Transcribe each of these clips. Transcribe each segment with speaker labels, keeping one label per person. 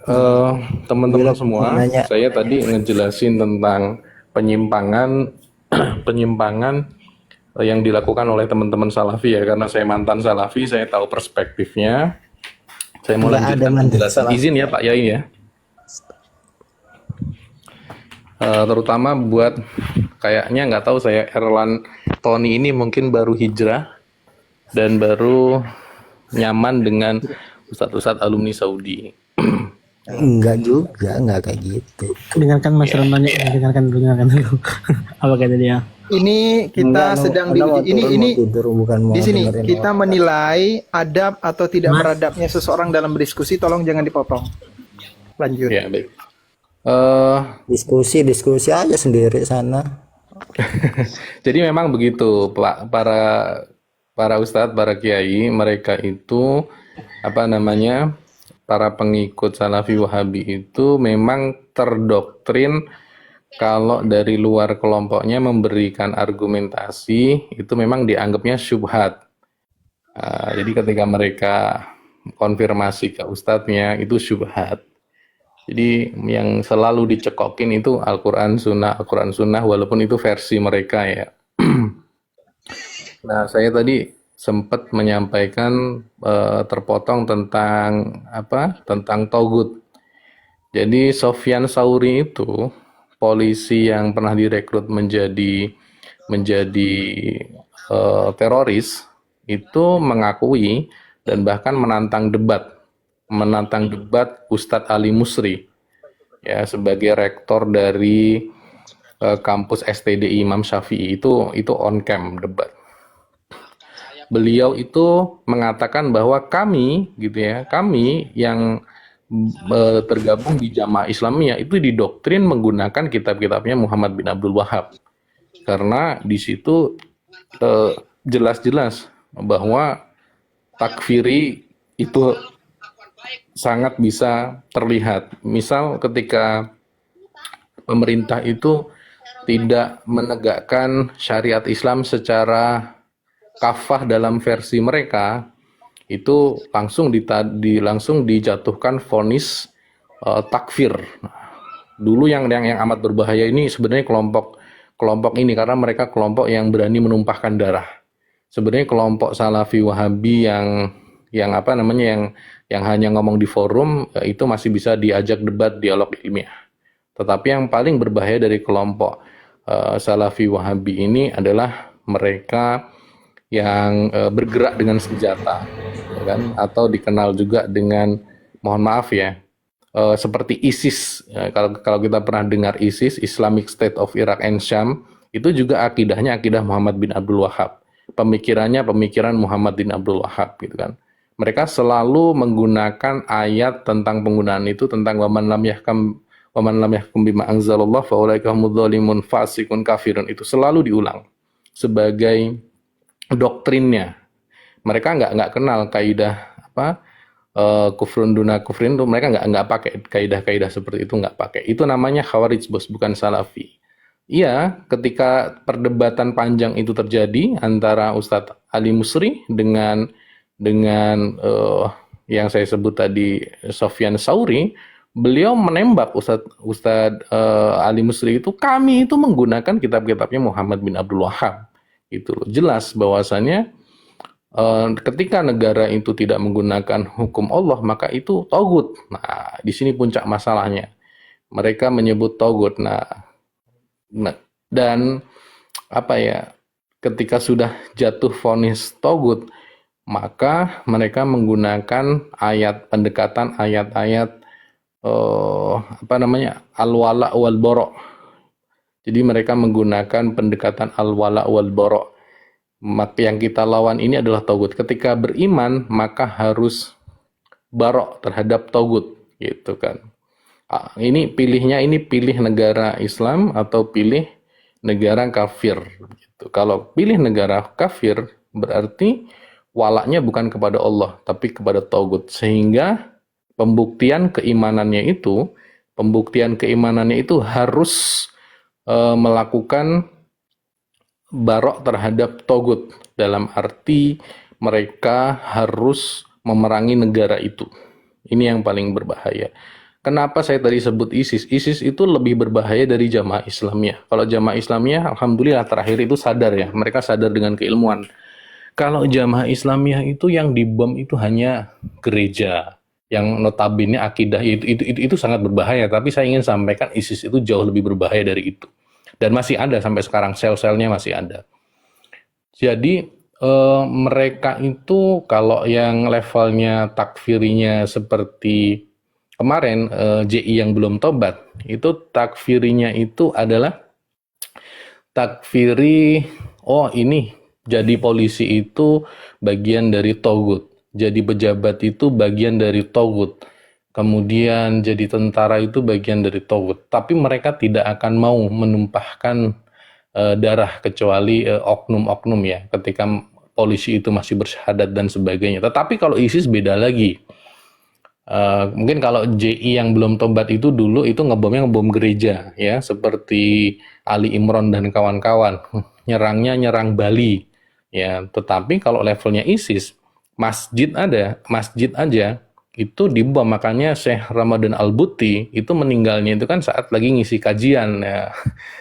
Speaker 1: Eh,
Speaker 2: Gila,
Speaker 1: Teman-teman semua,
Speaker 2: nanya.
Speaker 1: saya tadi ngejelasin tentang penyimpangan penyimpangan yang dilakukan oleh teman-teman Salafi ya, karena saya mantan Salafi, saya tahu perspektifnya. Saya mau
Speaker 2: Nggak ada
Speaker 1: lanjutkan
Speaker 2: mantan
Speaker 1: penjelasan.
Speaker 2: salah.
Speaker 1: Izin ya Pak Yai ya. Terutama buat kayaknya nggak tahu saya Erlan Tony ini mungkin baru hijrah dan baru nyaman dengan ustadz-ustadz alumni Saudi.
Speaker 2: Enggak juga, enggak kayak gitu.
Speaker 3: Dengarkan Mas
Speaker 1: Ya,
Speaker 3: Ramdan ya, dengarkan dulu. Apa kata dia?
Speaker 4: Ini
Speaker 2: Enggak,
Speaker 4: kita sedang
Speaker 2: Anda mau turun, mau
Speaker 4: ini
Speaker 2: tidur, bukan
Speaker 4: di
Speaker 2: mau
Speaker 4: sini
Speaker 2: dengerin
Speaker 4: kita
Speaker 2: orang.
Speaker 4: menilai adab atau tidak
Speaker 3: Mas,
Speaker 4: beradabnya seseorang dalam berdiskusi. Tolong jangan dipotong. Lanjut.
Speaker 1: ya baik. Eh,
Speaker 2: Diskusi aja sendiri sana.
Speaker 1: Jadi memang begitu, Pak. Para ustadz, para kiai, mereka itu apa namanya? Para pengikut Salafi Wahabi itu memang terdoktrin kalau dari luar kelompoknya memberikan argumentasi itu memang dianggapnya syubhat. Jadi ketika mereka konfirmasi ke ustadznya itu syubhat. Jadi yang selalu dicekokin itu Al-Quran Sunnah, walaupun itu versi mereka ya. Nah, saya tadi sempat menyampaikan terpotong tentang tentang Togut. Jadi Sofyan Sauri itu polisi yang pernah direkrut menjadi teroris itu mengakui dan bahkan menantang debat Ustadz Ali Musri ya sebagai rektor dari kampus STDI Imam Syafi'i itu on cam debat. Beliau itu mengatakan bahwa kami gitu ya, kami yang tergabung di Jamaah Islamiyah itu didoktrin menggunakan kitab-kitabnya Muhammad bin Abdul Wahab. Karena di situ jelas-jelas bahwa takfiri itu sangat bisa terlihat. Misal ketika pemerintah itu tidak menegakkan syariat Islam secara kafah dalam versi mereka, itu langsung dijatuhkan vonis takfir. Dulu yang amat berbahaya ini sebenarnya kelompok ini, karena mereka kelompok yang berani menumpahkan darah. Sebenarnya kelompok Salafi Wahabi yang apa namanya yang hanya ngomong di forum itu masih bisa diajak debat dialog ilmiah. Tetapi yang paling berbahaya dari kelompok Salafi Wahabi ini adalah mereka yang bergerak dengan senjata, ya kan? Atau dikenal juga dengan, mohon maaf ya, seperti ISIS. Ya, kalau kita pernah dengar ISIS, Islamic State of Iraq and Sham, itu juga akidahnya akidah Muhammad bin Abdul Wahab. Pemikirannya pemikiran Muhammad bin Abdul Wahab gitu kan. Mereka selalu menggunakan ayat tentang penggunaan itu, tentang waman lam yahkum bima anzalallah fa ulaika humudz zalimun fasikun kafirun, itu selalu diulang sebagai doktrinnya. Mereka nggak kenal kaidah kufrun duna kufrin, tuh mereka nggak pakai kaidah-kaidah seperti itu, nggak pakai. Itu namanya khawarij bos, bukan salafi. Iya, ketika perdebatan panjang itu terjadi antara Ustadz Ali Musri dengan yang saya sebut tadi Sofyan Sauri, beliau menembak Ustadz Ali Musri itu, kami itu menggunakan kitab-kitabnya Muhammad bin Abdul Wahab. Itu jelas bahwasannya ketika negara itu tidak menggunakan hukum Allah, maka itu togut. Nah, di sini puncak masalahnya. Mereka menyebut togut. Dan apa ya? Ketika sudah jatuh vonis togut, maka mereka menggunakan pendekatan ayat-ayat al-wala wal bara. Jadi mereka menggunakan pendekatan al-wala wal bara. Maka yang kita lawan ini adalah togut. Ketika beriman, maka harus barok terhadap togut, gitu kan. Ini pilih negara Islam atau pilih negara kafir. Gitu. Kalau pilih negara kafir, berarti walaknya bukan kepada Allah, tapi kepada togut. Sehingga pembuktian keimanannya itu harus melakukan barok terhadap togut, dalam arti mereka harus memerangi negara itu. Ini yang paling berbahaya. Kenapa saya tadi sebut ISIS? ISIS itu lebih berbahaya dari Jamaah Islamiyah. Kalau Jamaah Islamiyah, alhamdulillah terakhir itu sadar ya, mereka sadar dengan keilmuan. Kalau Jamaah Islamiyah itu yang dibom itu hanya gereja, yang notabene akidah itu sangat berbahaya. Tapi saya ingin sampaikan ISIS itu jauh lebih berbahaya dari itu. Dan masih ada sampai sekarang, sel-selnya masih ada. Jadi mereka itu kalau yang levelnya takfirinya seperti kemarin JI yang belum tobat, itu takfirinya itu adalah takfiri, oh ini jadi polisi itu bagian dari togut, jadi pejabat itu bagian dari togut, kemudian jadi tentara itu bagian dari togut. Tapi mereka tidak akan mau menumpahkan darah kecuali oknum-oknum ya, ketika polisi itu masih bersyahadat dan sebagainya. Tetapi kalau ISIS beda lagi. Mungkin kalau JI yang belum tobat itu dulu itu ngebom gereja ya, seperti Ali Imron dan kawan-kawan. Nyerangnya nyerang Bali ya. Tetapi kalau levelnya ISIS, masjid aja itu dibom. Makanya Syekh Ramadan Al-Buti itu meninggalnya itu kan saat lagi ngisi kajian ya.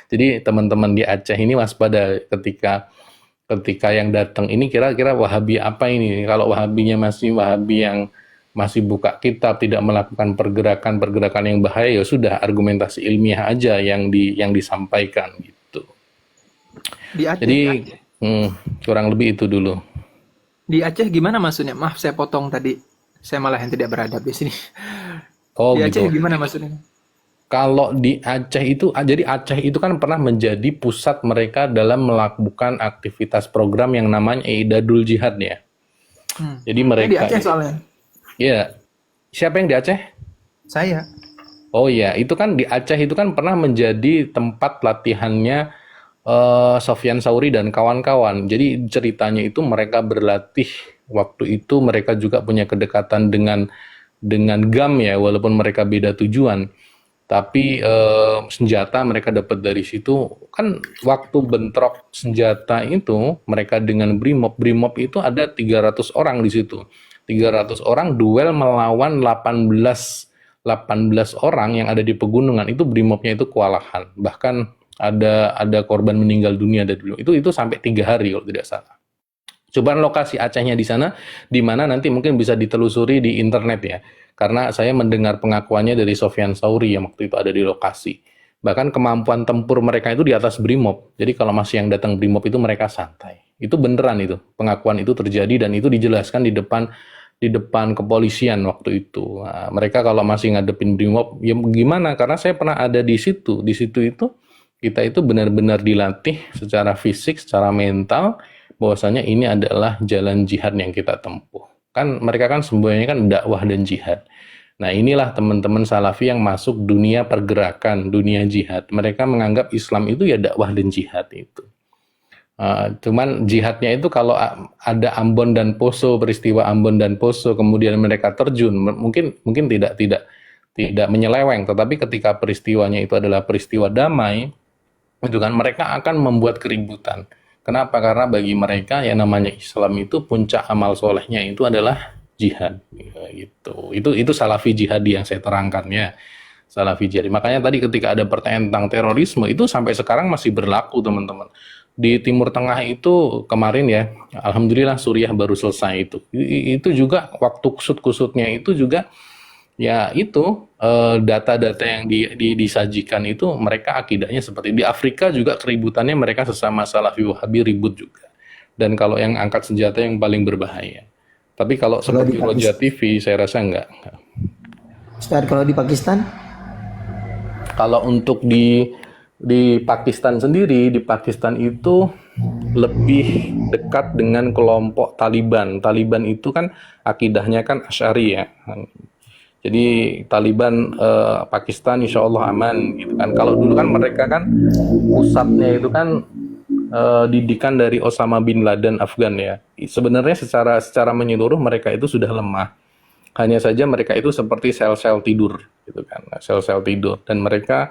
Speaker 1: Jadi teman-teman di Aceh ini waspada ketika yang datang ini kira-kira Wahabi apa ini. Kalau Wahabinya masih Wahabi yang masih buka kitab, tidak melakukan pergerakan-pergerakan yang bahaya, ya sudah argumentasi ilmiah aja yang disampaikan gitu.
Speaker 4: Di Aceh,
Speaker 1: Jadi kurang lebih itu dulu.
Speaker 4: di Aceh gimana maksudnya? Maaf saya potong tadi. Saya malah yang tidak beradab di sini.
Speaker 1: Oh
Speaker 4: Di Aceh
Speaker 1: gitu.
Speaker 4: gimana maksudnya?
Speaker 1: Kalau di Aceh itu, jadi Aceh itu kan pernah menjadi pusat mereka dalam melakukan aktivitas program yang namanya Idadul Jihad ya. Jadi
Speaker 4: Saya di
Speaker 1: mereka,
Speaker 4: Aceh soalnya.
Speaker 1: ya, siapa yang di Aceh?
Speaker 4: Saya.
Speaker 1: Oh ya, itu kan di Aceh itu kan pernah menjadi tempat latihannya Sofyan Sauri dan kawan-kawan. Jadi ceritanya itu mereka berlatih waktu itu, mereka juga punya kedekatan dengan GAM ya, walaupun mereka beda tujuan. Tapi senjata mereka dapat dari situ. Kan waktu bentrok senjata itu mereka dengan Brimob itu ada 300 orang di situ. 300 orang duel melawan 18 orang yang ada di pegunungan. Itu Brimobnya itu kewalahan. Bahkan ada korban meninggal dunia dari Brimob. Itu sampai 3 hari kalau tidak salah. Cobaan lokasi Acehnya di sana, di mana nanti mungkin bisa ditelusuri di internet ya. Karena saya mendengar pengakuannya dari Sofyan Sauri yang waktu itu ada di lokasi. Bahkan kemampuan tempur mereka itu di atas Brimob. Jadi kalau masih yang datang Brimob itu mereka santai. Itu beneran itu. Pengakuan itu terjadi dan itu dijelaskan di depan kepolisian waktu itu. Nah, mereka kalau masih ngadepin Brimob, ya gimana? Karena saya pernah ada di situ. Di situ itu kita itu benar-benar dilatih secara fisik, secara mental, bahwasanya ini adalah jalan jihad yang kita tempuh. Kan mereka kan semuanya kan dakwah dan jihad. Nah inilah teman-teman salafi yang masuk dunia pergerakan, dunia jihad. Mereka menganggap Islam itu ya dakwah dan jihad itu. Cuman jihadnya itu kalau ada Ambon dan Poso, peristiwa Ambon dan Poso, kemudian mereka terjun, mungkin tidak menyeleweng. Tetapi ketika peristiwanya itu adalah peristiwa damai, itu kan mereka akan membuat keributan. Kenapa? Karena bagi mereka yang namanya Islam itu puncak amal solehnya itu adalah jihad. Gitu. Itu salafi jihadi yang saya terangkan ya. Salafi jihadi. Makanya tadi ketika ada pertanyaan tentang terorisme itu sampai sekarang masih berlaku teman-teman. Di Timur Tengah itu kemarin ya, alhamdulillah Suriah baru selesai itu. Itu juga waktu kusut-kusutnya itu juga ya itu data-data yang disajikan itu mereka akidahnya seperti di Afrika juga keributannya mereka sesama Salafi Wahabi ribut juga. Dan kalau yang angkat senjata yang paling berbahaya. Tapi kalau seperti Roja TV saya rasa enggak.
Speaker 2: Ustaz, kalau di Pakistan?
Speaker 1: Kalau untuk di Pakistan sendiri, di Pakistan itu lebih dekat dengan kelompok Taliban. Taliban itu kan akidahnya kan Asy'ari ya. Jadi Taliban Pakistan insya Allah aman gitu kan. Kalau dulu kan mereka kan pusatnya itu kan didikan dari Osama bin Laden Afgan ya. Sebenarnya secara menyeluruh mereka itu sudah lemah. Hanya saja mereka itu seperti sel-sel tidur gitu kan. Sel-sel tidur dan mereka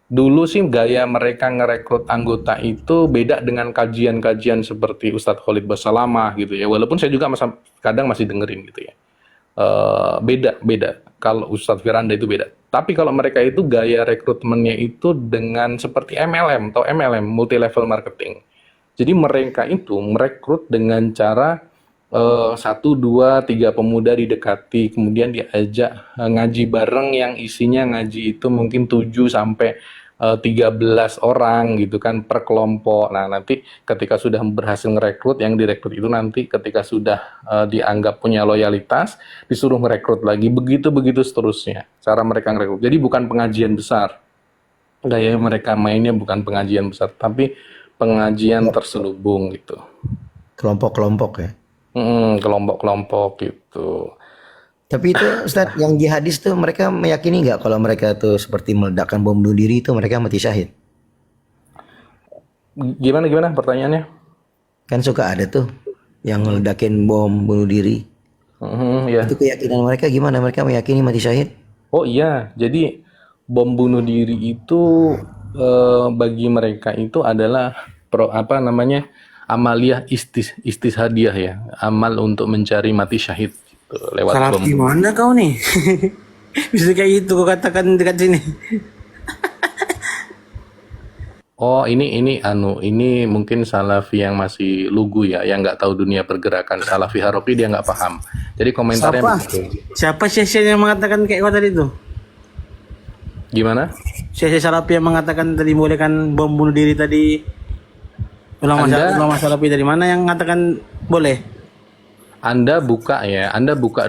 Speaker 1: dulu sih gaya mereka ngerekrut anggota itu beda dengan kajian-kajian seperti Ustadz Khalid Basalamah gitu ya. Walaupun saya juga kadang masih dengerin gitu ya. Beda. Kalau Ustadz Firanda itu beda. Tapi kalau mereka itu gaya rekrutmennya itu dengan seperti MLM atau MLM, multi level marketing. Jadi mereka itu merekrut dengan cara satu, dua, tiga pemuda didekati, kemudian diajak ngaji bareng yang isinya ngaji itu mungkin 7 sampai 13 orang gitu kan per kelompok. Nah, nanti ketika sudah berhasil merekrut, yang direkrut itu nanti ketika sudah dianggap punya loyalitas, disuruh merekrut lagi, begitu-begitu seterusnya. Cara mereka merekrut. Jadi bukan pengajian besar. Gaya mereka mainnya bukan pengajian besar, tapi pengajian terselubung gitu.
Speaker 2: Kelompok-kelompok ya.
Speaker 1: Kelompok-kelompok gitu.
Speaker 2: Tapi itu Ustaz, yang jihadis tuh mereka meyakini nggak kalau mereka tuh seperti meledakkan bom bunuh diri itu mereka mati syahid?
Speaker 1: Gimana pertanyaannya?
Speaker 2: Kan suka ada tuh yang meledakin bom bunuh diri.
Speaker 1: Ya.
Speaker 2: Itu keyakinan mereka gimana? Mereka meyakini mati syahid?
Speaker 1: Oh iya, jadi bom bunuh diri itu bagi mereka itu adalah amaliyah istishadiyah ya, amal untuk mencari mati syahid gitu, lewat
Speaker 3: Salah
Speaker 1: bom.
Speaker 3: gimana kau nih? Bisa kayak gitu kau katakan dekat sini.
Speaker 1: Oh ini mungkin Salafi yang masih lugu ya, yang nggak tahu dunia pergerakan. Salafi Haroki dia nggak paham. Jadi komentarnya
Speaker 3: Siapa?
Speaker 1: begitu.
Speaker 3: Siapa Syekh yang mengatakan kayak kau tadi tuh?
Speaker 1: Gimana?
Speaker 3: Syekh Salafi yang mengatakan tadi bolehkan bom bunuh diri tadi. Ulama Salafi dari mana yang mengatakan boleh?
Speaker 1: Anda buka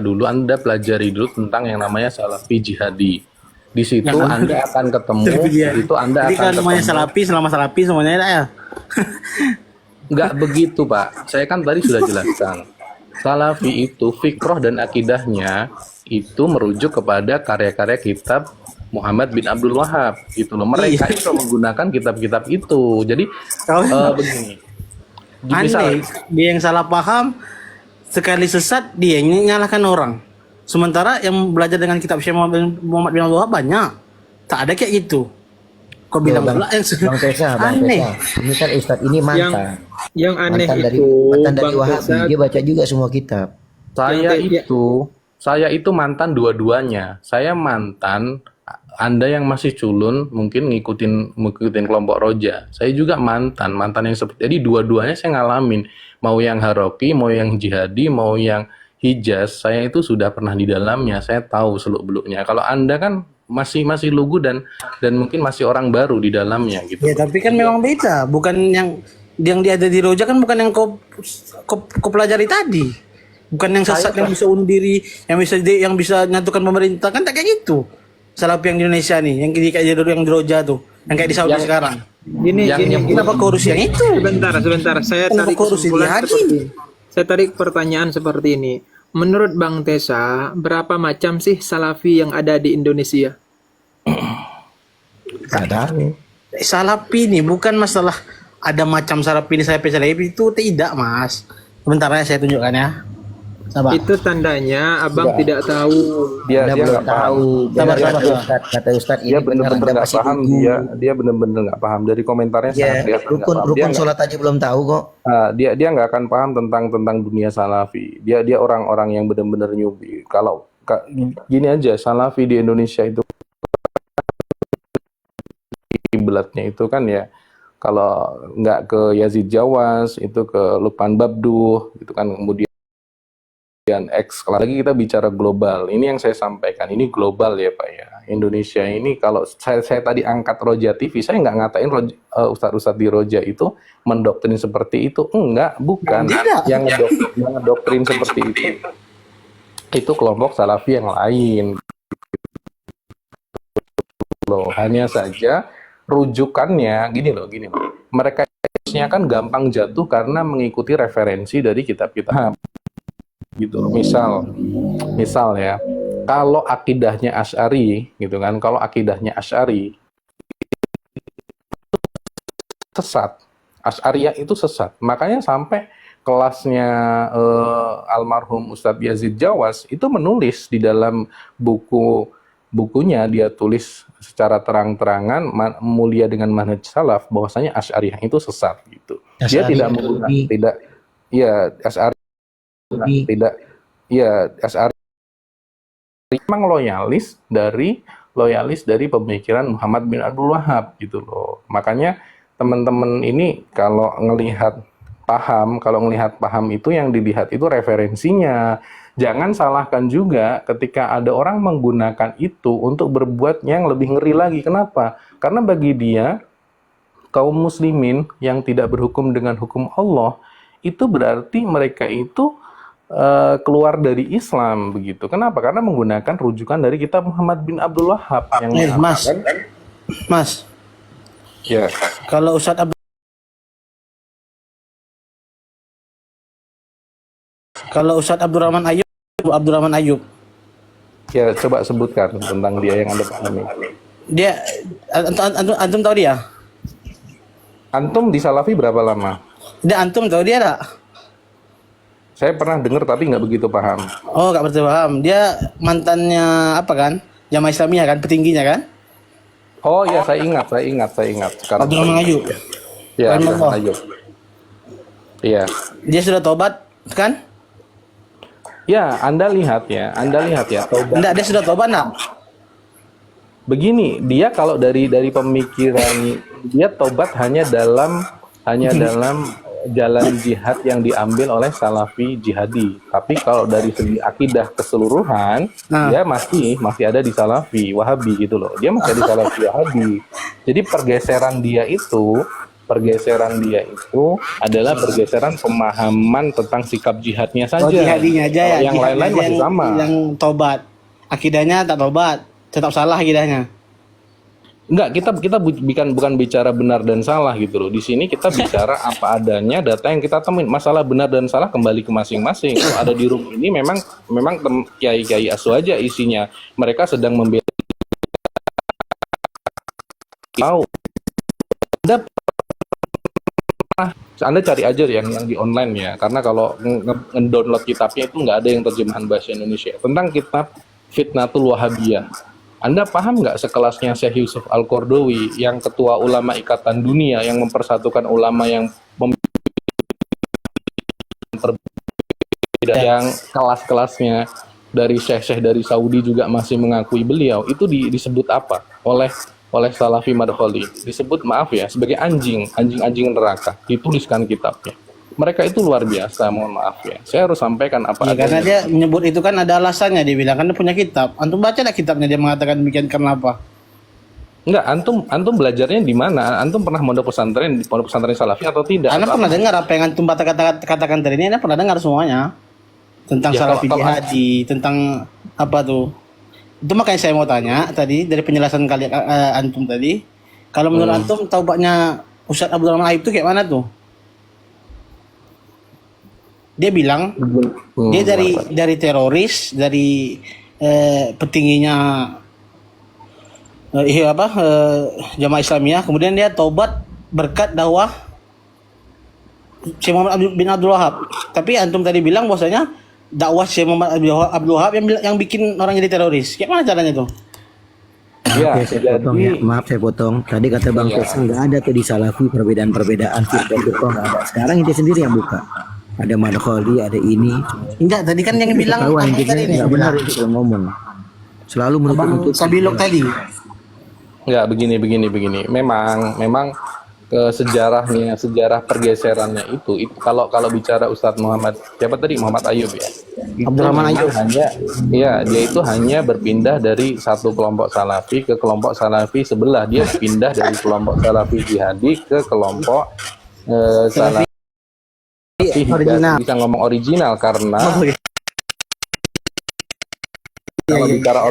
Speaker 1: dulu, Anda pelajari dulu tentang yang namanya Salafi Jihadi. Di situ Anda akan ketemu, di situ Anda
Speaker 3: Jadi
Speaker 1: akan
Speaker 3: kan namanya
Speaker 1: ketemu.
Speaker 3: Salafi, selama Salafi semuanya ada ya.
Speaker 1: Nggak begitu, Pak. Saya kan tadi sudah jelaskan. Salafi itu fikroh dan akidahnya itu merujuk kepada karya-karya kitab Muhammad bin Abdul Wahab gitu loh. Mereka itu menggunakan kitab-kitab itu. Jadi begini.
Speaker 3: Aneh, dia yang salah paham, sekali sesat dia yang nyalahkan orang. Sementara yang belajar dengan kitab Syekh Muhammad bin Abdul Wahab banyak. Tak ada kayak gitu. Kau bilang pula yang
Speaker 2: Bang Tesa,
Speaker 3: aneh.
Speaker 2: ini kan Ustadz ini mantan.
Speaker 4: Yang aneh
Speaker 2: Mantan
Speaker 4: itu
Speaker 2: dari
Speaker 4: Bang
Speaker 2: Wahabi,
Speaker 4: Tesa,
Speaker 2: dia baca juga semua kitab.
Speaker 1: Saya itu mantan dua-duanya. Saya mantan. Anda yang masih culun mungkin ngikutin kelompok Roja. Saya juga mantan yang seperti. Jadi dua-duanya saya ngalamin. Mau yang Haroki, mau yang Jihadi, mau yang Hijaz, saya itu sudah pernah di dalamnya. Saya tahu seluk-beluknya. Kalau Anda kan masih lugu dan mungkin masih orang baru di dalamnya gitu.
Speaker 3: Ya tapi kan memang beda. Bukan yang dia ada di Roja kan bukan yang kau pelajari tadi. Bukan yang sesat yang bisa bunuh diri, yang bisa nyatukan pemerintah kan tak kayak gitu. Salafi yang di Indonesia nih, yang kayak dulu yang di Roja tuh, yang kayak di Saudi sekarang.
Speaker 4: Gini,
Speaker 3: Kenapa kau urus yang itu?
Speaker 4: sebentar. Saya
Speaker 3: Kenapa
Speaker 4: tarik
Speaker 3: kau urus
Speaker 4: kesimpulan
Speaker 3: Jihadi?
Speaker 4: seperti ini. Saya tarik pertanyaan seperti ini. Menurut Bang Tesa, berapa macam sih Salafi yang ada di Indonesia?
Speaker 2: Nggak tahu.
Speaker 3: Salafi nih bukan masalah ada macam Salafi itu tidak, Mas. Sebentar ya saya tunjukkan ya. Sabar.
Speaker 4: Itu tandanya Abang tidak tahu.
Speaker 1: Dia
Speaker 2: belum
Speaker 1: nggak paham.
Speaker 2: tahu.
Speaker 3: Sabar.
Speaker 2: Kata Ustadz
Speaker 1: Dia
Speaker 2: ini benar
Speaker 1: bener-bener
Speaker 2: Anda
Speaker 1: nggak
Speaker 2: masih
Speaker 1: paham.
Speaker 2: lugu.
Speaker 1: Dia bener-bener nggak paham. Dari komentarnya
Speaker 2: Ya,
Speaker 1: sangat kelihatan nggak paham.
Speaker 2: rukun sholat aja belum tahu kok.
Speaker 1: Dia nggak akan paham tentang dunia Salafi. Dia orang-orang yang benar-benar newbie. Gini aja, Salafi di Indonesia itu kiblatnya itu kan ya, kalau nggak ke Yazid Jawas itu ke Lukman Babduh itu kan, kemudian X. Kalau lagi kita bicara global, ini yang saya sampaikan, ini global ya Pak ya. Indonesia ini kalau saya tadi angkat Roja TV, saya nggak ngatain ustadz-ustadz di Roja itu mendoktrin seperti itu, enggak, bukan. Yang ngedoktrin seperti itu kelompok Salafi yang lain loh. Hanya saja rujukannya gini loh. Mereka kan gampang jatuh karena mengikuti referensi dari kitab-kitab gitu. Misal ya, kalau akidahnya Asy'ari gitu kan, kalau akidahnya Asy'ari sesat, Asy'ariyah itu sesat. Makanya sampai kelasnya almarhum Ustadz Yazid Jawas itu menulis di dalam bukunya, dia tulis secara terang-terangan mulia dengan manhaj salaf bahwasanya Asy'ariyah itu sesat gitu. Dia tidak menggunakan Asy'ari memang loyalis dari loyalis dari pemikiran Muhammad bin Abdul Wahab gitu loh. Makanya teman-teman ini kalau ngelihat paham itu yang dilihat itu referensinya. Jangan salahkan juga ketika ada orang menggunakan itu untuk berbuat yang lebih ngeri lagi. Kenapa? Karena bagi dia, kaum muslimin yang tidak berhukum dengan hukum Allah, itu berarti mereka itu keluar dari Islam begitu. Kenapa? Karena menggunakan rujukan dari kitab Muhammad bin Abdul Wahab yang
Speaker 3: Mas, Mas,
Speaker 1: ya.
Speaker 3: kalau Ustadz Abdurrahman Ayub,
Speaker 1: Ya, coba sebutkan tentang dia yang Anda pahami.
Speaker 3: dia antum tahu dia?
Speaker 1: Antum di Salafi berapa lama?
Speaker 3: Antum tahu dia tak?
Speaker 1: Saya pernah dengar tapi nggak begitu paham.
Speaker 3: Oh, gak berarti paham. Dia mantannya apa kan? Jamaah Islamiyah kan, petingginya kan?
Speaker 1: Oh ya, saya ingat. Sekarang
Speaker 3: Abdurrahman Ayub.
Speaker 1: Ya,
Speaker 3: Rahimahullah.
Speaker 1: Abdurrahman Ayub. Iya.
Speaker 3: Dia sudah tobat kan?
Speaker 1: Ya, Anda lihat ya. Tobat.
Speaker 3: Enggak, dia sudah tobat enggak?
Speaker 1: Begini, dia kalau dari pemikiran dia tobat hanya dalam jalan jihad yang diambil oleh Salafi jihadi. Tapi kalau dari segi akidah keseluruhan, dia masih ada di Salafi Wahabi gitu loh. Dia masih ada di Salafi Wahabi. Jadi pergeseran dia itu adalah pergeseran pemahaman tentang sikap jihadnya saja.
Speaker 3: Oh, jihadinya aja ya.
Speaker 1: Yang lain-lain masih sama.
Speaker 3: Yang tobat. Akidahnya tak tobat. Tetap salah akidahnya.
Speaker 1: Enggak, kita bukan bicara benar dan salah gitu loh. Di sini kita bicara apa adanya, data yang kita temuin. Masalah benar dan salah kembali ke masing-masing. Kalau ada di room ini memang kiai-kiai asu aja isinya. Mereka sedang membela. Anda cari aja yang di online ya. Karena kalau nge-download kitabnya itu nggak ada yang terjemahan bahasa Indonesia. Tentang kitab Fitnatul Wahabiyah. Anda paham nggak sekelasnya Syekh Yusuf Al-Qaradawi yang ketua ulama ikatan dunia yang mempersatukan ulama yang berbeda, yang kelas-kelasnya dari syekh-syekh dari Saudi juga masih mengakui beliau, itu disebut apa oleh Salafi Madkhali? Disebut, maaf ya, sebagai anjing neraka. Dituliskan kitabnya. Mereka itu luar biasa, mohon maaf ya. Saya harus sampaikan apa
Speaker 3: Ya,
Speaker 1: adanya.
Speaker 3: karena dia menyebut itu kan ada alasannya, dia bilang kan dia punya kitab. Antum baca lah kitabnya, dia mengatakan demikian karena apa?
Speaker 1: Enggak, antum belajarnya di mana? Antum pernah mondok pesantren Salafi atau tidak?
Speaker 3: Anda pernah dengar apa yang antum katakan tadi ini? Anda pernah dengar semuanya tentang
Speaker 1: Ya,
Speaker 3: Salafi
Speaker 1: kalau-
Speaker 3: jihadi, tentang apa tuh? Itu makanya saya mau tanya tadi dari penjelasan kalian antum tadi. Kalau menurut antum taubatnya Ustadz Abdurrahman Ayub itu kayak mana tuh? Dia bilang dia dari teroris, dari petingginya Jamaah Islamiyah, kemudian dia taubat berkat dakwah Syekh Muhammad bin Abdul Wahab. Tapi antum tadi bilang bahwasanya dakwah Syekh Muhammad Abdul Wahab yang bikin orang jadi teroris. Kayak mana caranya tuh?
Speaker 1: Ya,
Speaker 2: Oke, saya potong ya. Maaf saya potong. Tadi kata Bang Faisal nggak ada tuh di Salafi perbedaan firqah nggak ada. Sekarang itu sendiri yang buka. Ada Madkhali, ada ini.
Speaker 3: Enggak, tadi kan yang bilang
Speaker 2: Ketahuan
Speaker 3: apa
Speaker 2: intinya
Speaker 3: tadi
Speaker 2: nggak benar itu kalau ngomong. Selalu menutup.
Speaker 3: Sabilok tadi.
Speaker 1: Enggak, begini. Memang sejarah pergeserannya itu kalau bicara Ustadz Muhammad, siapa tadi, Muhammad Ayub ya.
Speaker 3: Abdurrahman Ayub.
Speaker 1: Dia itu hanya berpindah dari satu kelompok Salafi ke kelompok Salafi sebelah. Dia pindah dari kelompok Salafi jihadi ke kelompok Salafi
Speaker 3: Original.
Speaker 1: bisa ngomong original karena kalau bicara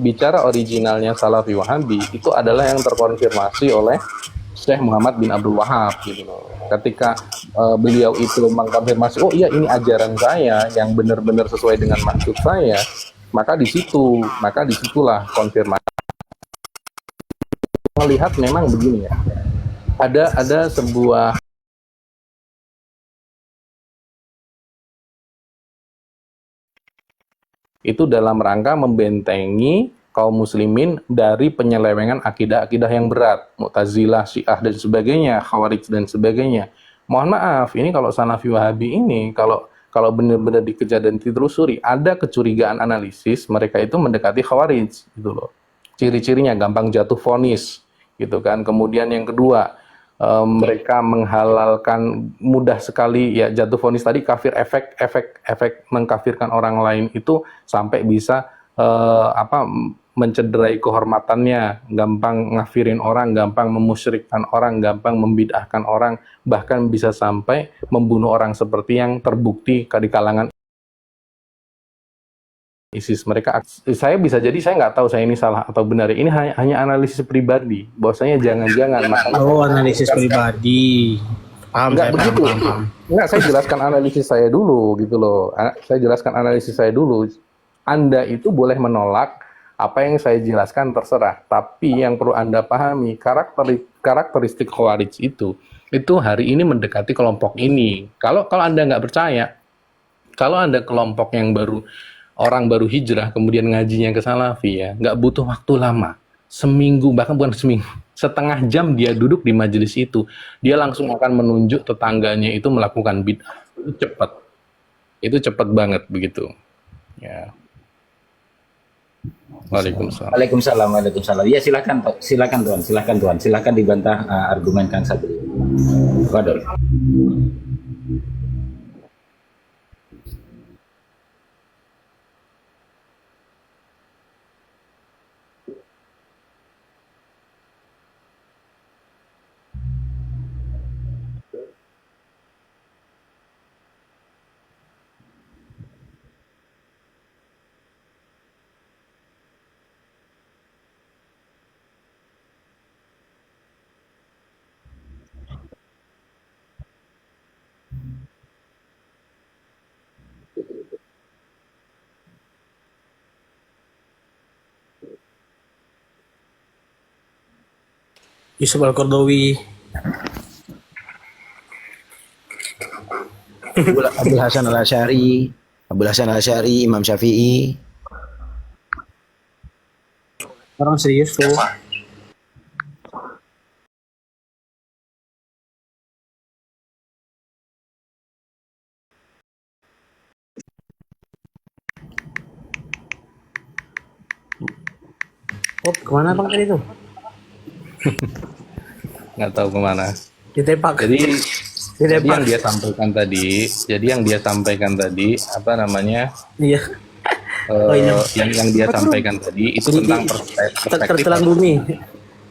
Speaker 1: bicara originalnya Salafi Wahabi itu adalah yang terkonfirmasi oleh Syekh Muhammad bin Abdul Wahab gitu loh. Ketika beliau itu mengkonfirmasi, oh iya ini ajaran saya yang benar-benar sesuai dengan maksud saya, maka disitulah konfirmasi. Melihat memang begini ya, ada sebuah itu dalam rangka membentengi kaum muslimin dari penyelewengan akidah-akidah yang berat, Mu'tazilah, Syiah dan sebagainya, Khawarij dan sebagainya. Mohon maaf, ini kalau Salafi Wahabi ini kalau kalau benar-benar dikejar dan ditelusuri, ada kecurigaan analisis mereka itu mendekati Khawarij gitu loh. Ciri-cirinya gampang jatuh vonis gitu kan. Kemudian yang kedua, mereka menghalalkan mudah sekali ya jatuh vonis tadi, kafir, efek mengkafirkan orang lain itu sampai bisa mencederai kehormatannya, gampang ngafirin orang, gampang memusyrikkan orang, gampang membid'ahkan orang, bahkan bisa sampai membunuh orang seperti yang terbukti di kalangan ISIS. Saya bisa jadi saya nggak tahu saya ini salah atau benar. Ini hanya analisis pribadi. Bahwasanya jangan-jangan
Speaker 3: Analisis pribadi. Paham,
Speaker 1: nggak
Speaker 3: saya
Speaker 1: begitu.
Speaker 3: paham.
Speaker 1: Nggak, saya jelaskan analisis saya dulu gitu loh. Saya jelaskan analisis saya dulu. Anda itu boleh menolak apa yang saya jelaskan, terserah. Tapi yang perlu Anda pahami, karakteristik Khawarij itu hari ini mendekati kelompok ini. Kalau Anda nggak percaya, kalau Anda kelompok yang orang baru hijrah, kemudian ngajinya ke Salafi ya, nggak butuh waktu lama. Seminggu, bahkan bukan seminggu, setengah jam dia duduk di majelis itu, dia langsung akan menunjuk tetangganya itu melakukan bid'ah. Itu cepat banget begitu. Ya. Waalaikumsalam.
Speaker 5: Waalaikumsalam. Ya silakan Tuan. Silakan dibantah argumen Kang Sabri. Fadol.
Speaker 3: Yusuf Al-Qardawi.
Speaker 2: Abdul Hasan Al-Asy'ari, Imam Syafi'i.
Speaker 3: Orang serius tuh. Oh, kemana bang tadi tuh?
Speaker 1: Nggak tahu kemana.
Speaker 3: Ditembak.
Speaker 1: Jadi
Speaker 3: Ditembak.
Speaker 1: yang dia sampaikan tadi, apa namanya?
Speaker 3: Iya.
Speaker 1: Yang dia sampaikan tadi itu tentang perspektif.
Speaker 3: Tertelan bumi.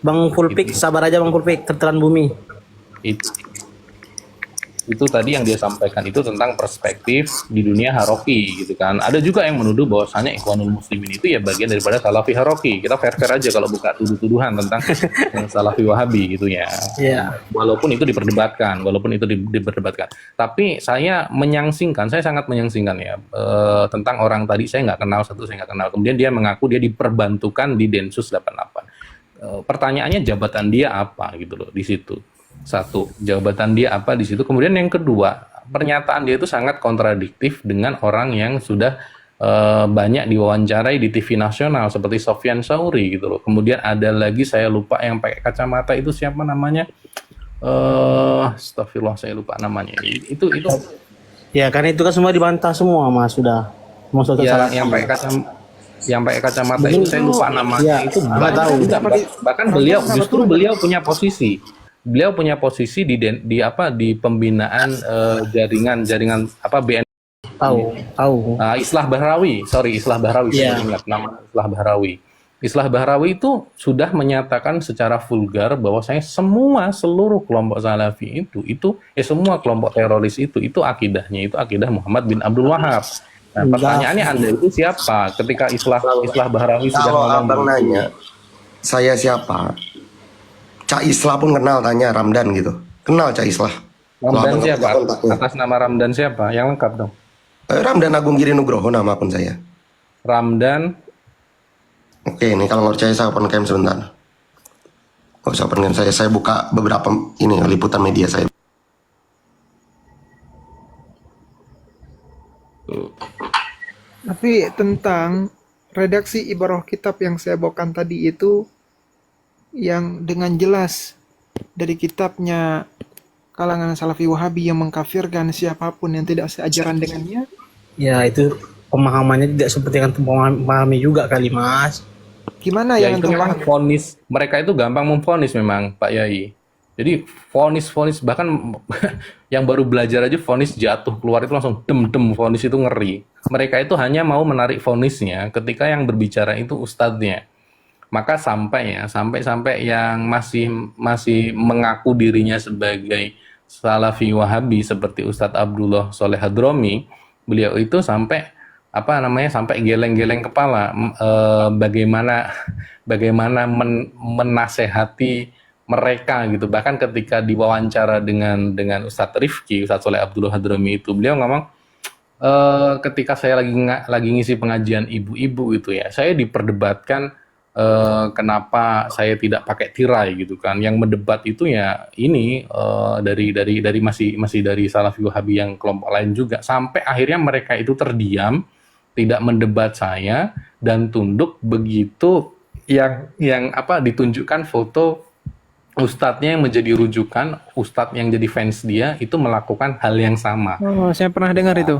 Speaker 3: Bang Fulpik, sabar aja Bang Fulpik, tertelan bumi.
Speaker 1: Itu tadi yang dia sampaikan itu tentang perspektif di dunia Haroki gitu kan. Ada juga yang menuduh bahwasanya Ikhwanul Muslimin itu ya bagian daripada Salafi Haroki. Kita fair-fair aja kalau buka tuduh-tuduhan tentang yang Salafi Wahabi gitu ya.
Speaker 3: Iya.
Speaker 1: Walaupun itu diperdebatkan. Tapi saya sangat menyangsingkan ya tentang orang tadi. Saya nggak kenal. Kemudian dia mengaku dia diperbantukan di Densus 88. Pertanyaannya jabatan dia apa gitu loh di situ. Satu, jabatan dia apa di situ. Kemudian yang kedua, pernyataan dia itu sangat kontradiktif dengan orang yang sudah banyak diwawancarai di TV nasional seperti Sofyan Sauri gitu loh. Kemudian ada lagi saya lupa yang pakai kacamata itu siapa namanya? Astagfirullah saya lupa namanya. Itu
Speaker 3: Ya karena itu kan semua dibantah semua Mas sudah. Maksudnya
Speaker 1: ya,
Speaker 3: salah.
Speaker 1: yang pakai kacamata itu saya lupa namanya.
Speaker 3: Ya,
Speaker 1: Itu
Speaker 3: nggak tahu.
Speaker 1: Bahkan beliau punya posisi. Beliau punya posisi di pembinaan jaringan BN.
Speaker 3: Tahu.
Speaker 1: Islah Bahrawi.
Speaker 3: Iya.
Speaker 1: Saya ingat nama Islah Bahrawi. Islah Bahrawi itu sudah menyatakan secara vulgar bahwa seluruh kelompok Salafi semua kelompok teroris itu akidahnya itu akidah Muhammad bin Abdul Wahab. Nah, pertanyaannya Anda itu siapa? Ketika Islah Bahrawi sudah
Speaker 6: Kalau
Speaker 1: ngomong
Speaker 6: abang nanya, saya siapa? Cak Islah pun kenal, tanya Ramdan gitu. Kenal Cak Islah.
Speaker 1: Ramdan
Speaker 6: Kalau
Speaker 1: siapa?
Speaker 6: abang kontaknya.
Speaker 1: Atas nama Ramdan siapa? Yang lengkap dong.
Speaker 6: Ramdan Agung Giri Nugroho nama akun saya.
Speaker 1: Ramdan.
Speaker 6: Oke, ini kalau nggak percaya saya open cam sebentar. Nggak usah open cam saya buka beberapa liputan media saya.
Speaker 4: Tapi tentang redaksi ibarah kitab yang saya bawakan tadi itu yang dengan jelas dari kitabnya kalangan Salafi Wahabi yang mengkafirkan siapapun yang tidak seajaran dengannya?
Speaker 3: Ya itu pemahamannya tidak seperti yang memahami juga kali Mas.
Speaker 4: Gimana
Speaker 1: Ya
Speaker 4: yang
Speaker 1: itu
Speaker 4: antum
Speaker 1: memang
Speaker 4: pahami?
Speaker 1: vonis, mereka itu gampang memvonis memang Pak Yai. Jadi vonis bahkan yang baru belajar aja vonis jatuh keluar itu langsung dem vonis itu ngeri. Mereka itu hanya mau menarik vonisnya ketika yang berbicara itu ustadznya. Maka sampai yang masih mengaku dirinya sebagai Salafi Wahabi seperti Ustadz Abdullah Soleh Hadromi, beliau itu sampai geleng-geleng kepala bagaimana menasehati mereka gitu. Bahkan ketika diwawancara dengan Ustadz Rifki, Ustadz Soleh Abdullah Hadromi itu, beliau ngomong, ketika saya lagi ngisi pengajian ibu-ibu itu ya, saya diperdebatkan kenapa saya tidak pakai tirai gitu kan. Yang mendebat itu ya ini dari masih dari Salafi Wahabi yang kelompok lain juga, sampai akhirnya mereka itu terdiam, tidak mendebat saya dan tunduk begitu yang ditunjukkan foto ustadznya yang menjadi rujukan, ustadz yang jadi fans dia itu melakukan hal yang sama.
Speaker 4: Oh, saya pernah dengar itu.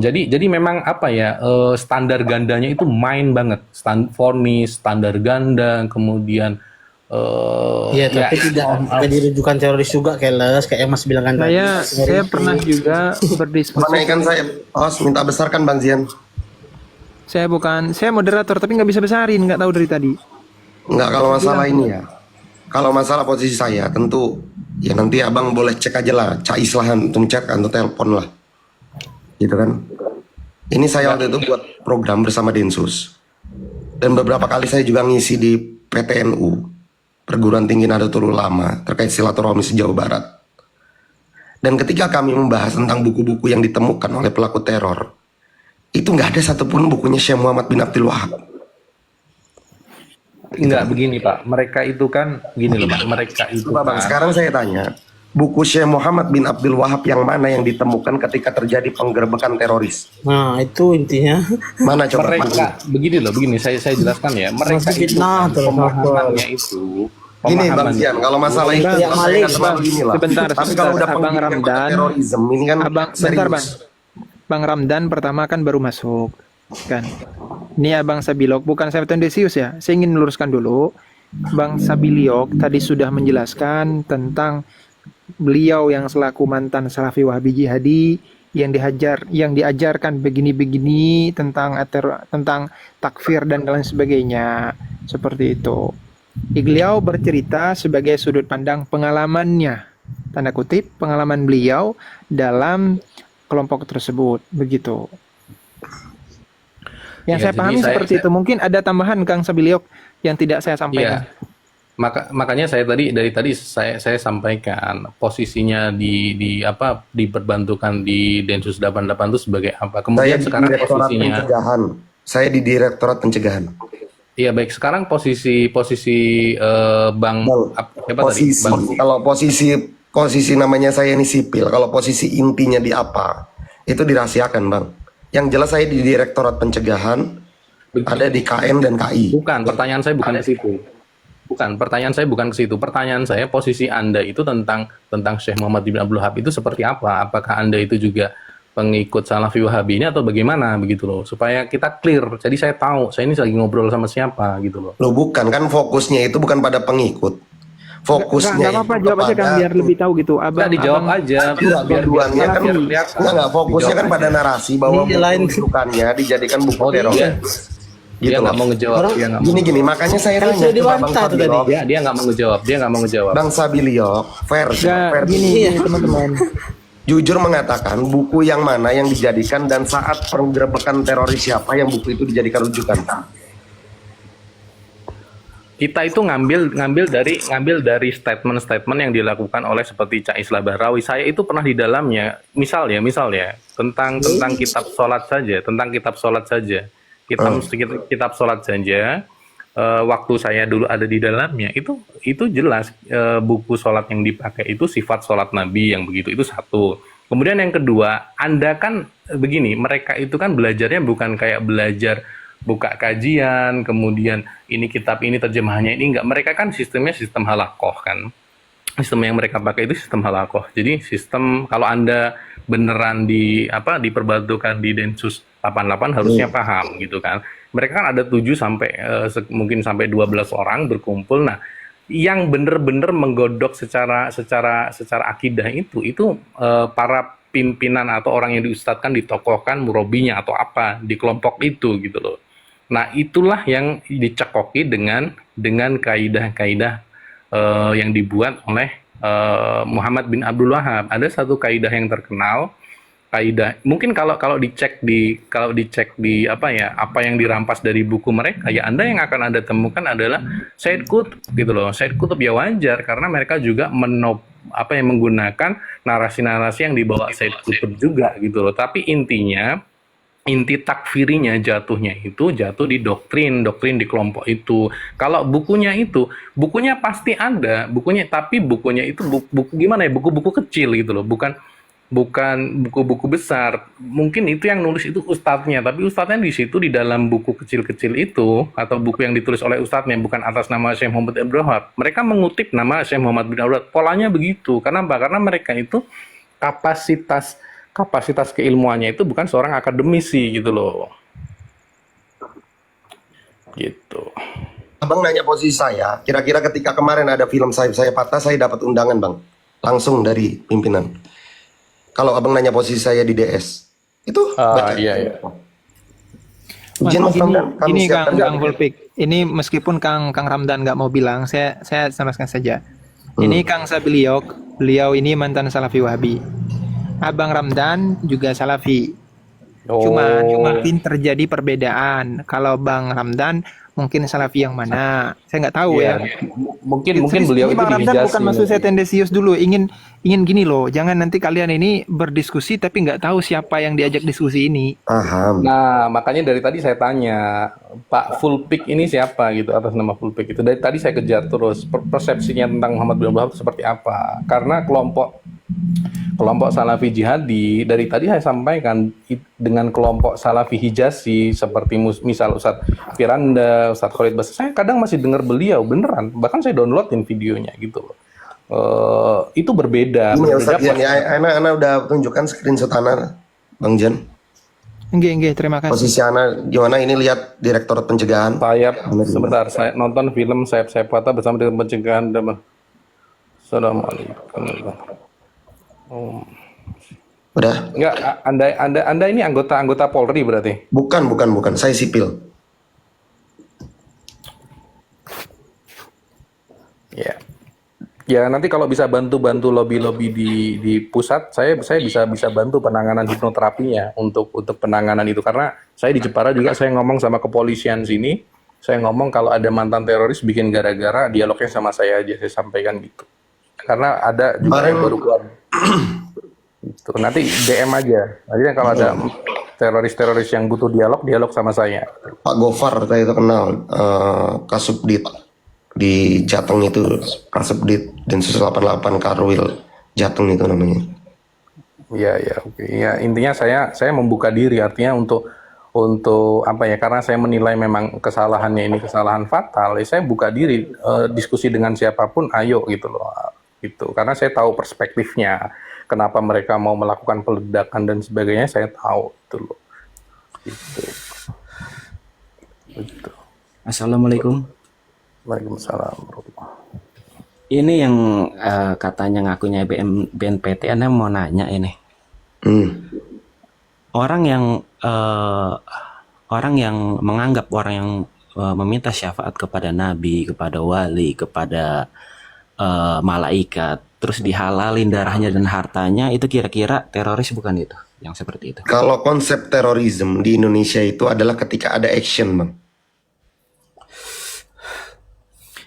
Speaker 1: Jadi memang standar gandanya itu main banget, vonis, standar ganda, kemudian
Speaker 3: Ya tapi tidak dirujukan teroris juga kayak Mas bilang kan tadi.
Speaker 4: Saya pernah juga berdiskusi.
Speaker 6: Menaikkan saya, minta besarkan Bang Zian.
Speaker 4: Saya moderator tapi nggak bisa besarin, nggak tahu dari tadi.
Speaker 6: Enggak, kalau masalah ini ya. Kalau masalah posisi saya, tentu ya nanti abang boleh cek aja lah, Cak Islahan untuk cek atau telepon lah, gitu kan. Ini saya waktu itu buat program bersama Densus, dan beberapa kali saya juga ngisi di PTNU, Perguruan Tinggi Nahdlatul Ulama, terkait silaturahmi se-Jawa Barat. Dan ketika kami membahas tentang buku-buku yang ditemukan oleh pelaku teror, itu nggak ada satupun bukunya Syekh Muhammad bin Abdul Wahab.
Speaker 1: Enggak begini Pak, mereka itu kan gini loh Pak, mereka itu
Speaker 6: Coba Bang,
Speaker 1: kan
Speaker 6: sekarang saya tanya, buku Syekh Muhammad bin Abdul Wahab yang mana yang ditemukan ketika terjadi penggerbekan teroris?
Speaker 3: Nah itu intinya.
Speaker 6: Mana coba?
Speaker 1: mereka begini saya jelaskan ya, mereka itu kan pemahamannya itu
Speaker 6: Gini Bang Zian, kalau masalah itu
Speaker 3: Bang,
Speaker 6: saya nggak terlalu inilah.
Speaker 4: Sebentar,
Speaker 6: Tapi kalau udah
Speaker 4: Abang
Speaker 6: pendidikan
Speaker 4: Ramdan,
Speaker 6: terorisme ini kan
Speaker 4: Bentar Bang.
Speaker 6: serius.
Speaker 4: Bang Ramdan pertama kan baru masuk kan. Ini Abang Sabilok, bukan saya tendensius ya. Saya ingin meluruskan dulu. Bang Sabiliok tadi sudah menjelaskan tentang beliau yang selaku mantan Salafi Wahabi Jihadi yang diajarkan begini-begini tentang takfir dan lain sebagainya. Seperti itu. Beliau bercerita sebagai sudut pandang pengalamannya, tanda kutip pengalaman beliau dalam kelompok tersebut, begitu. Yang
Speaker 1: Ya,
Speaker 4: saya
Speaker 1: jadi
Speaker 4: pahami seperti itu. Mungkin ada tambahan Kang Sabiliok yang tidak saya sampaikan.
Speaker 1: Iya. Makanya dari tadi saya sampaikan posisinya diperbantukan di Densus 88 itu sebagai apa.
Speaker 6: Saya
Speaker 1: Kemudian
Speaker 6: di
Speaker 1: sekarang
Speaker 6: Direktorat
Speaker 1: posisinya
Speaker 6: Pencegahan. Saya di Direktorat Pencegahan.
Speaker 1: iya baik, sekarang posisi Bang siapa tadi?
Speaker 6: Posisi,
Speaker 1: Bang
Speaker 6: kalau posisi namanya saya ini sipil. Kalau posisi intinya di apa? Itu dirahasiakan Bang. Yang jelas saya di Direktorat Pencegahan, ada di KM dan KI.
Speaker 1: Bukan, pertanyaan saya bukan ke situ. Pertanyaan saya bukan ke situ. Pertanyaan saya posisi Anda itu tentang Syekh Muhammad bin Abdul Wahab itu seperti apa? Apakah Anda itu juga pengikut Salafi Wahabi ini atau bagaimana begitu loh? Supaya kita clear. Jadi saya tahu saya ini lagi ngobrol sama siapa gitu loh.
Speaker 6: Loh bukan, kan fokusnya itu bukan pada pengikut. Fokusnya
Speaker 4: Nggak apa-apa,
Speaker 6: itu
Speaker 4: jawab aja Kang biar lebih tahu gitu.
Speaker 1: Nggak dijawab aja.
Speaker 6: Biar dua-duanya kan
Speaker 1: kelihatan.
Speaker 6: enggak, fokusnya kan pada narasi bahwa
Speaker 3: Ini lain.
Speaker 6: buku rujukannya dijadikan buku
Speaker 1: Oh,
Speaker 6: teror.
Speaker 1: dia
Speaker 6: Gitu
Speaker 1: nggak
Speaker 6: loh.
Speaker 1: mau ngejawab. Dia nggak mau.
Speaker 6: Gini, makanya saya
Speaker 3: Kan
Speaker 6: tanya
Speaker 3: sudah
Speaker 6: ke Bang
Speaker 3: dibantah tuh
Speaker 6: Sabiliok.
Speaker 1: Dia nggak mau ngejawab. Dia nggak mau ngejawab.
Speaker 6: Bang Sabiliok,
Speaker 4: Nggak, gini teman-teman.
Speaker 6: jujur mengatakan buku yang mana yang dijadikan dan saat penggerebekan teroris siapa yang buku itu dijadikan rujukan.
Speaker 1: Kita itu ngambil dari statement-statement yang dilakukan oleh seperti Cak Islah Bahrawi. Saya itu pernah di dalamnya, misal ya tentang kitab sholat saja, kitab sholat saja. Waktu saya dulu ada di dalamnya itu jelas buku sholat yang dipakai itu sifat sholat Nabi yang begitu, itu satu. Kemudian yang kedua, Anda kan begini, mereka itu kan belajarnya bukan kayak belajar buka kajian, kemudian ini kitab ini terjemahannya ini enggak. Mereka kan sistemnya sistem halakoh kan. sistem yang mereka pakai itu sistem halakoh. Jadi sistem kalau Anda beneran diperbantukan di Densus 88 harusnya paham gitu kan. Mereka kan ada 7 sampai mungkin sampai 12 orang berkumpul. Nah, yang bener-bener menggodok secara akidah itu para pimpinan atau orang yang diustadkan, ditokohkan, murobinya atau apa di kelompok itu gitu loh. Nah, itulah yang dicekoki dengan kaidah-kaidah yang dibuat oleh Muhammad bin Abdul Wahab. Ada satu kaidah yang terkenal, kaidah mungkin kalau dicek di apa yang dirampas dari buku mereka, ya Anda yang akan Anda temukan adalah Said Qutb gitu loh. Said Qutb ya wajar karena mereka juga menggunakan narasi-narasi yang dibawa Said Qutb juga gitu loh. Tapi inti takfirinya jatuh di doktrin di kelompok itu. Kalau bukunya pasti ada tapi bukunya itu buku gimana ya, buku-buku kecil gitu loh, bukan buku-buku besar. Mungkin itu yang nulis itu ustadznya, tapi ustadznya di situ di dalam buku kecil-kecil itu atau buku yang ditulis oleh ustadznya bukan atas nama Syekh Muhammad bin Abdul Wahab. Mereka mengutip nama Syekh Muhammad bin Abdul Wahab. Polanya begitu. Karena mereka itu kapasitas keilmuannya itu bukan seorang akademisi gitu loh. Gitu.
Speaker 6: Abang nanya posisi saya, kira-kira ketika kemarin ada film saya patah, saya dapat undangan bang, langsung dari pimpinan. Kalau abang nanya posisi saya di DS, itu
Speaker 1: Iya.
Speaker 6: Ujian Mas Ramdan, kami
Speaker 4: ini
Speaker 6: siapkan
Speaker 4: Kang Vulpik, ini meskipun Kang Ramdan nggak mau bilang, saya jelaskan saja. Ini Kang Sabiliok, beliau ini mantan Salafi Wahabi. Abang Ramdan juga Salafi. Cuma terjadi perbedaan. Kalau Bang Ramdan mungkin Salafi yang mana? Saya nggak tahu ya.
Speaker 1: Mungkin beliau
Speaker 4: Ini
Speaker 1: itu
Speaker 4: Bang Ramdan bukan maksud saya
Speaker 1: nanti.
Speaker 4: tendensius dulu. Ingin gini loh. Jangan nanti kalian ini berdiskusi tapi nggak tahu siapa yang diajak diskusi ini.
Speaker 6: Paham.
Speaker 1: Nah, makanya dari tadi saya tanya, Pak Fulpik ini siapa gitu, atas nama Fulpik itu. Dari tadi saya kejar terus persepsinya tentang Muhammad bin Abdul Wahab seperti apa. Karena kelompok Salafi Jihadi dari tadi saya sampaikan dengan kelompok Salafi Hijazi seperti misal Ustadz Firanda, Ustadz Khalid Basri, saya kadang masih dengar beliau beneran, bahkan saya downloadin videonya gitu loh. Itu berbeda.
Speaker 6: Ini Ustadz Jan, ya, Ana udah tunjukkan screenshot Ana, Bang Jan.
Speaker 4: Enggak, terima kasih.
Speaker 6: Posisi Ana gimana? Ini lihat Direktorat Pencegahan.
Speaker 1: Sebentar, saya nonton film Sayap Patah bersama dengan pencegahan. Assalamualaikum.
Speaker 6: Udah?
Speaker 1: Enggak, Anda ini anggota Polri berarti?
Speaker 6: Bukan. Saya sipil.
Speaker 1: Ya. Ya nanti kalau bisa bantu lobby di pusat, saya bisa bantu penanganan hipnoterapinya untuk penanganan itu, karena saya di Jepara juga saya ngomong sama kepolisian sini, saya ngomong kalau ada mantan teroris bikin gara-gara, dialognya sama saya aja, saya sampaikan gitu. Karena ada juga yang baru keluar. Gitu. Nanti DM aja. Nanti kalau ada teroris yang butuh dialog sama saya.
Speaker 6: Pak Gofar saya itu kenal, Kasubdit di Jateng itu, Kasubdit Densus 88 Karwil Jateng itu namanya.
Speaker 1: Iya, oke. Ya, intinya saya membuka diri, artinya untuk apa ya, karena saya menilai memang kesalahannya ini kesalahan fatal, saya buka diri, diskusi dengan siapapun, ayo gitu loh. Gitu. Karena saya tahu perspektifnya, kenapa mereka mau melakukan peledakan dan sebagainya, saya tahu itu loh. Gitu.
Speaker 7: Assalamualaikum.
Speaker 1: Waalaikumsalam.
Speaker 7: Ini yang katanya ngakunya BNPT, Anda mau nanya ini. Orang yang menganggap orang yang meminta syafaat kepada nabi, kepada wali, kepada malaikat, terus dihalalin darahnya dan hartanya, itu kira-kira teroris bukan itu? Yang seperti itu.
Speaker 6: Kalau konsep terorisme di Indonesia itu adalah ketika ada action, Bang.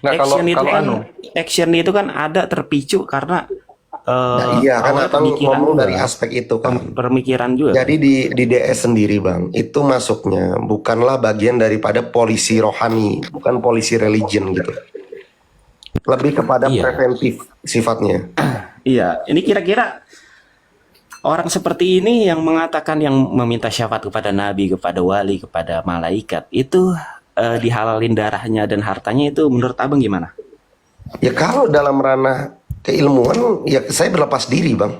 Speaker 1: Nggak,
Speaker 7: action itu kan ada terpicu karena
Speaker 6: iya kan Abang ngomong dari aspek itu kan.
Speaker 7: Pemikiran juga.
Speaker 6: Jadi di DS sendiri, Bang, itu masuknya bukanlah bagian daripada polisi rohani, bukan polisi religion gitu. Lebih kepada preventif sifatnya.
Speaker 7: Iya, ini kira-kira orang seperti ini yang mengatakan, yang meminta syafaat kepada nabi, kepada wali, kepada malaikat, itu dihalalin darahnya dan hartanya, itu menurut Abang gimana?
Speaker 6: Ya kalau dalam ranah keilmuan ya saya berlepas diri bang.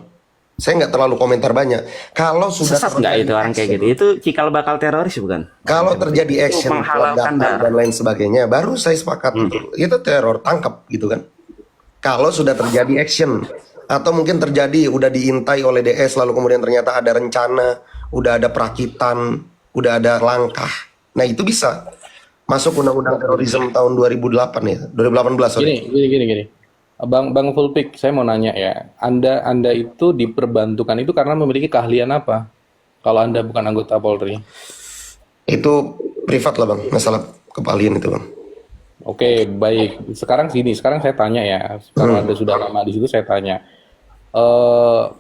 Speaker 6: Saya nggak terlalu komentar banyak. Kalau sudah
Speaker 7: Sesat nggak itu orang kayak gitu? Itu cikal bakal teroris bukan?
Speaker 6: kalau terjadi action,
Speaker 7: menghalalkan
Speaker 6: peledakan, dan lain sebagainya, baru saya sepakat itu teror, tangkap gitu kan. Kalau sudah terjadi action atau mungkin terjadi udah diintai oleh DS lalu kemudian ternyata ada rencana, udah ada perakitan, udah ada langkah. Nah, itu bisa masuk undang-undang terorisme tahun 2008 ya, 2018 sorry.
Speaker 1: Gini. Bang Fulpik, saya mau nanya ya. Anda itu diperbantukan itu karena memiliki keahlian apa? Kalau Anda bukan anggota Polri.
Speaker 6: Itu privat lah bang, masalah kepalian itu bang.
Speaker 1: Oke, baik. Sekarang saya tanya ya. Kalau Anda sudah lama di situ, saya tanya.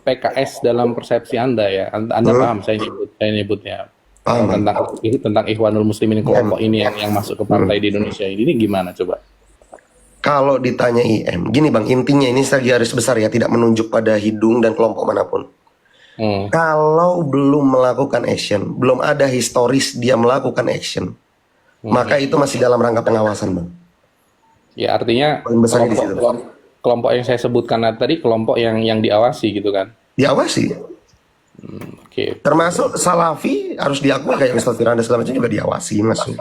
Speaker 1: PKS dalam persepsi Anda ya. Anda paham saya nyebutnya.
Speaker 6: Paham.
Speaker 1: Tentang Ikhwanul Muslimin, kelompok ini yang masuk ke partai di Indonesia ini gimana coba?
Speaker 6: Kalau ditanya IM, gini bang, intinya ini saya garis besar ya, tidak menunjuk pada hidung dan kelompok manapun. Kalau belum melakukan action, belum ada historis dia melakukan action, maka itu masih dalam rangka pengawasan bang.
Speaker 1: Ya artinya
Speaker 6: Poin besarnya di situ.
Speaker 1: kelompok yang saya sebutkan tadi kelompok yang diawasi gitu kan?
Speaker 6: Diawasi.
Speaker 1: Oke.
Speaker 6: Termasuk Salafi harus diakui kayak Ustaz Firanda segala macam juga diawasi masuk.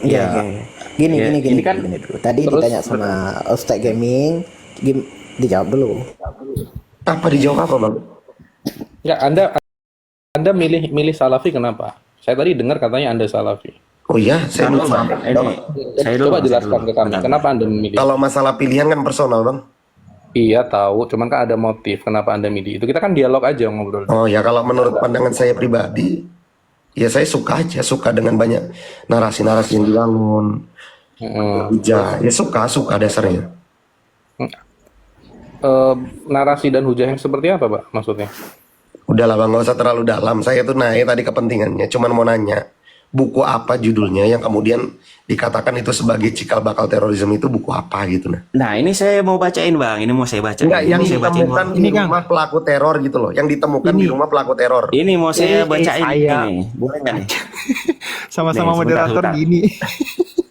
Speaker 2: Iya. Gini
Speaker 1: kan
Speaker 2: dulu. Tadi
Speaker 1: terus-
Speaker 2: ditanya sama Ustaz Gaming, dijawab dulu.
Speaker 6: Apa dijawab apa bang?
Speaker 1: Ya, Anda milih Salafi kenapa? Saya tadi dengar katanya Anda Salafi.
Speaker 6: Oh iya, saya
Speaker 7: Dulu,
Speaker 6: lupa.
Speaker 7: Bang. Ini saya dulu,
Speaker 1: Coba
Speaker 7: saya
Speaker 1: jelaskan
Speaker 7: dulu.
Speaker 1: ke kami, kenapa Anda memilih?
Speaker 6: Kalau masalah pilihan kan personal bang.
Speaker 1: Iya tahu, cuman kan ada motif kenapa Anda milih itu. Kita kan dialog aja ngobrol.
Speaker 6: Oh ya, kalau menurut pandangan saya pribadi, ya saya suka dengan banyak narasi-narasi yang dibangun. Ya suka dasarnya.
Speaker 1: Narasi dan hujah yang seperti apa, Pak? Maksudnya?
Speaker 6: Udahlah bang, nggak usah terlalu dalam. Saya tuh naik tadi kepentingannya, cuman mau nanya buku apa judulnya yang kemudian dikatakan itu sebagai cikal bakal terorisme, itu buku apa gitu nah?
Speaker 7: Nah, ini saya mau bacain bang. Ini mau saya bacain.
Speaker 6: Enggak, yang
Speaker 7: Ini saya bacain.
Speaker 6: ditemukan di
Speaker 4: Ini, Kang.
Speaker 6: rumah pelaku teror gitu loh, yang ditemukan di rumah pelaku teror.
Speaker 7: Ini mau saya bacain
Speaker 4: saya-
Speaker 7: ini. Boleh nggak nih?
Speaker 4: Sama-sama
Speaker 7: Nih,
Speaker 4: moderator
Speaker 7: sebentar.
Speaker 4: gini.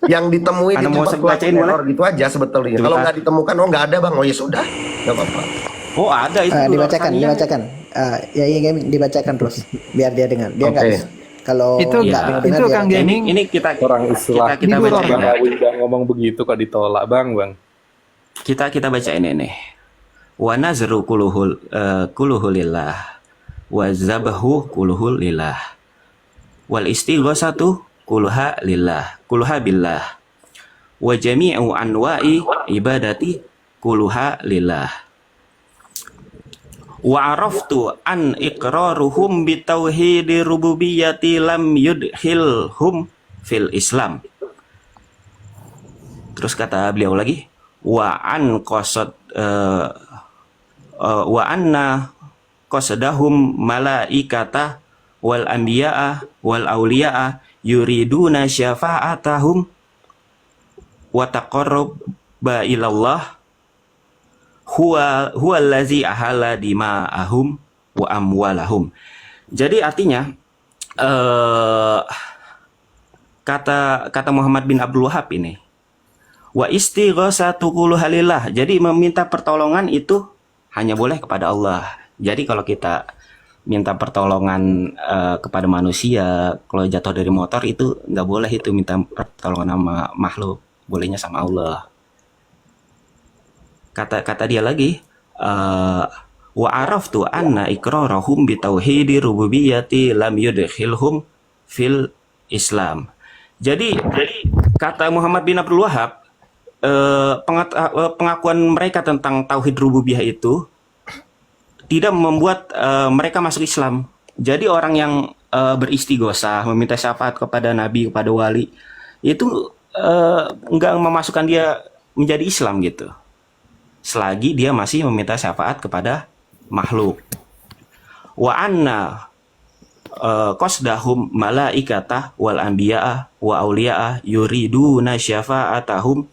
Speaker 6: Yang ditemui di
Speaker 7: Anda mau
Speaker 6: tempat
Speaker 7: saya
Speaker 6: pelaku
Speaker 7: bacain,
Speaker 6: teror gitu aja sebetulnya. Kalau
Speaker 7: Sebentar.
Speaker 6: nggak ditemukan, oh nggak ada bang, oh ya sudah, nggak apa-apa.
Speaker 7: Oh, ada itu.
Speaker 2: Dibacakan. Ya Gaming dibacakan terus biar dia dengar. Dia nggak
Speaker 6: Oke.
Speaker 2: kalau
Speaker 4: Itu
Speaker 2: nggak
Speaker 7: ya,
Speaker 2: dengar
Speaker 4: itu
Speaker 2: dia
Speaker 4: Kang
Speaker 2: baca.
Speaker 4: Gaming.
Speaker 7: Ini kita
Speaker 1: Orang Islam.
Speaker 7: kita
Speaker 4: Ini
Speaker 7: bacain.
Speaker 4: Bang
Speaker 7: Bang.
Speaker 1: Awi udah ngomong begitu kok ditolak, Bang.
Speaker 7: Kita bacain ini. Wa nazru kuluhu lillah wa zabahu kuluhu lillah wal istighosatu kuluha billah wa jami'u anwa'i ibadati kuluha lillah wa araftu an iqraruhum bitauhidi rububiyyati lam yudkhilhum fil Islam. Terus kata beliau lagi, wa anna qasadahum malaikata wal anbiya'a wal auliya'a yuriduna syafa'atahum wa taqarruba ilallah huwa allazi ahala dima'ahum wa amwalahum. Jadi artinya kata Muhammad bin Abdul Wahab ini, wa istighosatu kulluha lillah. Jadi meminta pertolongan itu hanya boleh kepada Allah. Jadi kalau kita minta pertolongan kepada manusia, kalau jatuh dari motor itu nggak boleh, itu minta pertolongan sama makhluk, bolehnya sama Allah. Kata dia lagi, wa araftu anna iqrarahum bi tauhidi rububiyyati lam yudkhilhum fil Islam. Jadi kata Muhammad bin Abdul Wahab, pengakuan mereka tentang tauhid rububiyah itu tidak membuat mereka masuk Islam. Jadi orang yang beristighosah, meminta syafaat kepada nabi, kepada wali, itu enggak memasukkan dia menjadi Islam gitu. Selagi dia masih meminta syafaat kepada makhluk. Wa anna qasdahum malaikata wal anbiya'a wa auliya'a yuriduna syafa'atahum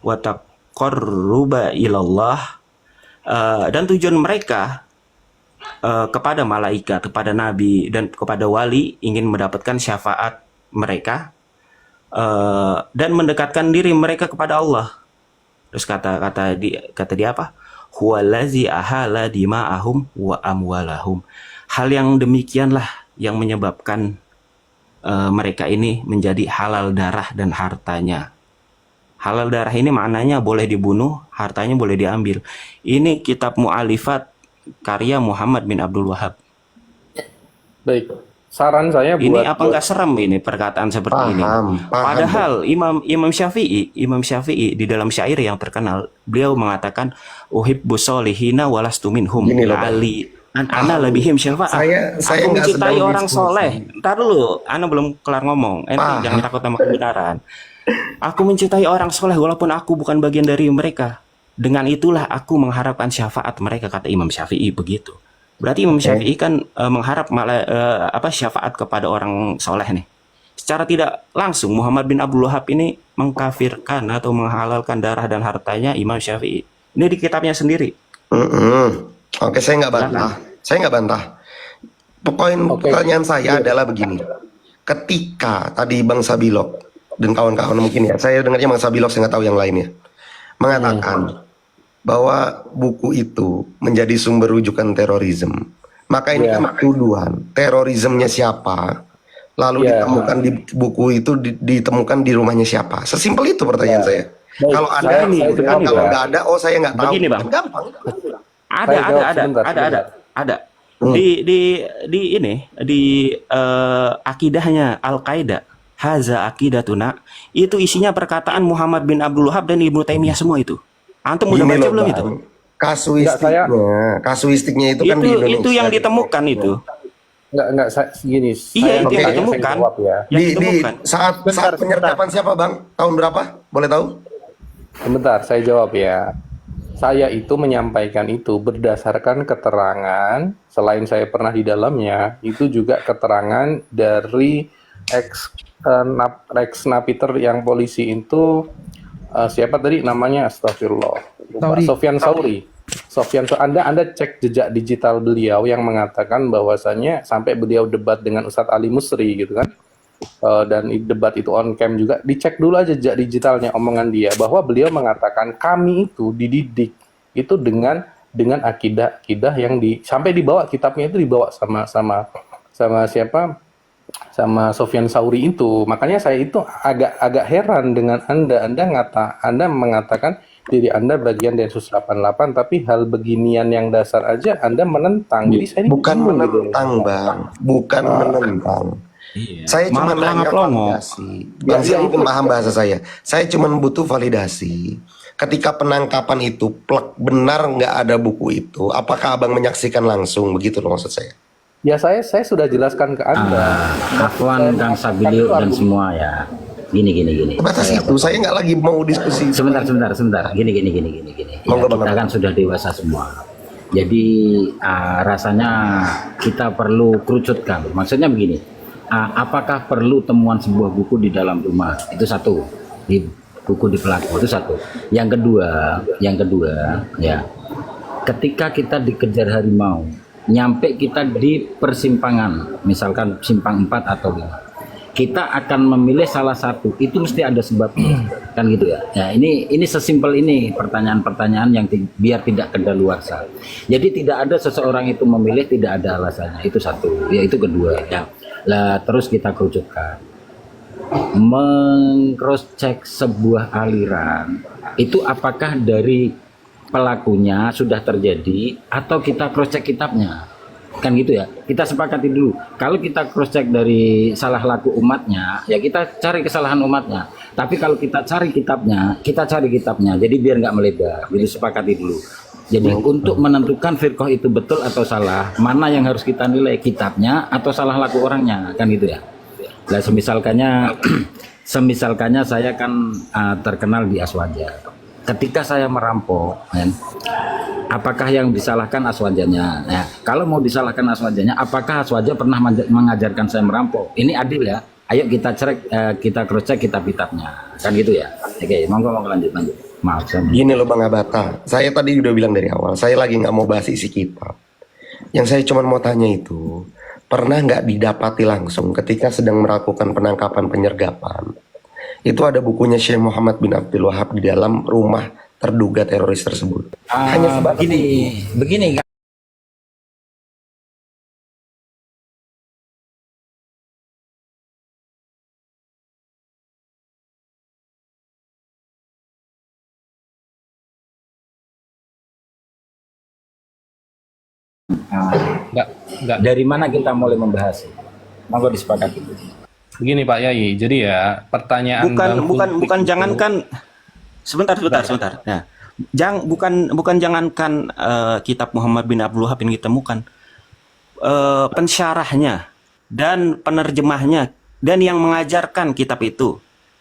Speaker 7: wa taqarruba ilallah. Dan tujuan mereka kepada malaikat, kepada nabi, dan kepada wali ingin mendapatkan syafaat mereka dan mendekatkan diri mereka kepada Allah. Terus kata dia apa? Huwallazi ahala dima'ahum wa amwalahum. Hal yang demikianlah yang menyebabkan mereka ini menjadi halal darah dan hartanya. Halal darah ini maknanya boleh dibunuh, hartanya boleh diambil. Ini kitab mu'alifat karya Muhammad bin Abdul Wahab.
Speaker 1: Baik, saran saya
Speaker 7: Ini
Speaker 1: buat
Speaker 7: apa nggak serem ini perkataan seperti ini?
Speaker 6: Paham.
Speaker 7: Padahal Imam Syafi'i di dalam syair yang terkenal, beliau mengatakan uhibbus solihina walastu minhum
Speaker 6: Gini loh, Bang.
Speaker 7: lali ana labihim syafa'ah.
Speaker 6: Saya
Speaker 7: Aku
Speaker 6: nggak
Speaker 7: mencintai
Speaker 6: sedang
Speaker 7: orang
Speaker 6: diskusi.
Speaker 7: soleh. Ntar dulu, ana belum kelar ngomong. Ente
Speaker 6: Paham.
Speaker 7: jangan takut sama kebenaran. Aku mencintai orang soleh walaupun aku bukan bagian dari mereka. Dengan itulah aku mengharapkan syafaat mereka, kata Imam Syafi'i begitu. Berarti Imam Syafi'i kan mengharap malah syafaat kepada orang soleh nih. Secara tidak langsung Muhammad bin Abdul Wahab ini mengkafirkan atau menghalalkan darah dan hartanya Imam Syafi'i. Ini di kitabnya sendiri.
Speaker 6: Oke, saya nggak bantah. Saya nggak bantah. Poin pertanyaan saya adalah begini. Ketika tadi Bang Sabilok dan kawan-kawan mungkin ya, saya dengarnya Bang Sabilok, saya nggak tahu yang lainnya, mengatakan bahwa buku itu menjadi sumber rujukan terorisme. Maka ini kan tuduhan. Terorismenya siapa? Lalu ditemukan di buku itu ditemukan di rumahnya siapa? Sesimpel itu pertanyaan saya.
Speaker 1: Baik,
Speaker 6: Kalau ada
Speaker 1: saya
Speaker 6: nih,
Speaker 1: jawab,
Speaker 6: kalau
Speaker 1: ya.
Speaker 6: nggak ada, oh saya nggak tahu.
Speaker 7: Begini, Bang.
Speaker 6: Kan gampang.
Speaker 1: Saya jawab sebentar.
Speaker 7: Ada. Di akidahnya Al-Qaeda, haza akidatuna, itu isinya perkataan Muhammad bin Abdul Wahab dan Ibnu Taimiyah semua itu. Antum udah
Speaker 6: Gini
Speaker 7: baca
Speaker 6: loh,
Speaker 7: belum
Speaker 6: Bang.
Speaker 7: itu?
Speaker 6: Kasuistiknya itu kan di Indonesia.
Speaker 7: Itu yang ditemukan itu.
Speaker 1: Enggak, gini.
Speaker 7: Iya, itu yang
Speaker 1: saya
Speaker 7: ditemukan.
Speaker 1: jawab ya.
Speaker 7: Yang
Speaker 6: Di
Speaker 7: ditemukan.
Speaker 6: saat penyergapan siapa, Bang? Tahun berapa? Boleh tahu?
Speaker 1: Sebentar, saya jawab ya. Saya itu menyampaikan itu berdasarkan keterangan, selain saya pernah di dalamnya, itu juga keterangan dari ex Napiter yang polisi itu, siapa tadi namanya? Astagfirullah. Lupa. Sofyan Sauri. Anda cek jejak digital beliau yang mengatakan bahwasannya sampai beliau debat dengan Ustadz Ali Musri gitu kan. Dan debat itu on cam juga, dicek dulu aja jejak digitalnya omongan dia, bahwa beliau mengatakan kami itu dididik itu dengan akidah yang sampai dibawa kitabnya itu dibawa sama siapa, sama Sofyan Sauri itu. Makanya saya itu agak heran dengan Anda mengatakan diri Anda bagian Densus 88, tapi hal beginian yang dasar aja Anda menentang. Jadi saya ini
Speaker 6: Bukan
Speaker 1: bingung gitu.
Speaker 6: menentang, Bang. Bukan menentang. Saya cuma nanya validasi. Bang Sia mungkin paham bahasa saya. Saya cuma butuh validasi. Ketika penangkapan itu plek benar nggak ada buku itu, apakah Abang menyaksikan langsung? Begitu loh maksud saya.
Speaker 1: Ya saya sudah jelaskan ke Anda.
Speaker 5: Afwan, Kang Sabilio dan semua ya. Gini.
Speaker 6: Batas itu saya nggak lagi mau diskusi.
Speaker 5: Sebentar. Gini.
Speaker 6: Monggo,
Speaker 5: Ya, kita
Speaker 6: Bang.
Speaker 5: kan sudah dewasa semua. Jadi rasanya kita perlu kerucutkan. Maksudnya begini, apakah perlu temuan sebuah buku di dalam rumah? Itu satu. Di buku di pelaku itu satu. Yang kedua, ya. Ketika kita dikejar harimau, nyampe kita di persimpangan, misalkan simpang 4 atau 5. Kita akan memilih salah satu, itu mesti ada sebabnya, kan gitu ya. Ya ini sesimpel ini pertanyaan-pertanyaan yang biar tidak kedaluarsa. Jadi tidak ada seseorang itu memilih tidak ada alasannya, itu satu. Ya itu kedua ya. Lah terus kita kerucutkan, meng-cross check sebuah aliran itu apakah dari pelakunya sudah terjadi atau kita cross check kitabnya. Kan gitu ya, kita sepakati dulu. Kalau kita cross check dari salah laku umatnya, ya kita cari kesalahan umatnya. Tapi kalau kita cari kitabnya, jadi biar nggak melebar. Jadi sepakati dulu. Jadi untuk menentukan firqah itu betul atau salah, mana yang harus kita nilai, kitabnya atau salah laku orangnya, kan gitu ya. Nah, semisalkannya saya kan terkenal di Aswaja. Ketika saya merampok, kan, apakah yang disalahkan Aswajanya? Nah, kalau mau disalahkan Aswajanya, apakah Aswaja pernah mengajarkan saya merampok? Ini adil ya. Ayo kita cek, kita cross check kitab-kitabnya, kan gitu ya. Oke, monggo lanjut. Maaf.
Speaker 6: Gini loh Bang Abata, saya tadi udah bilang dari awal, saya lagi nggak mau bahas isi kitab. Yang saya cuma mau tanya itu, pernah nggak didapati langsung ketika sedang melakukan penangkapan penyergapan, itu ada bukunya Syekh Muhammad bin Abdul Wahab di dalam rumah terduga teroris tersebut.
Speaker 5: Begini kan.
Speaker 1: Nggak, nggak.
Speaker 5: Dari mana kita mulai membahas? Monggo disepakati.
Speaker 1: Begini Pak Yai, jadi ya pertanyaan Bang
Speaker 7: bukan
Speaker 1: Fulvik
Speaker 7: bukan
Speaker 1: itu-
Speaker 7: jangankan sebentar. Nah, bukan jangankan kitab Muhammad bin Abdul Wahab yang ditemukan, pensyarahnya dan penerjemahnya dan yang mengajarkan kitab itu,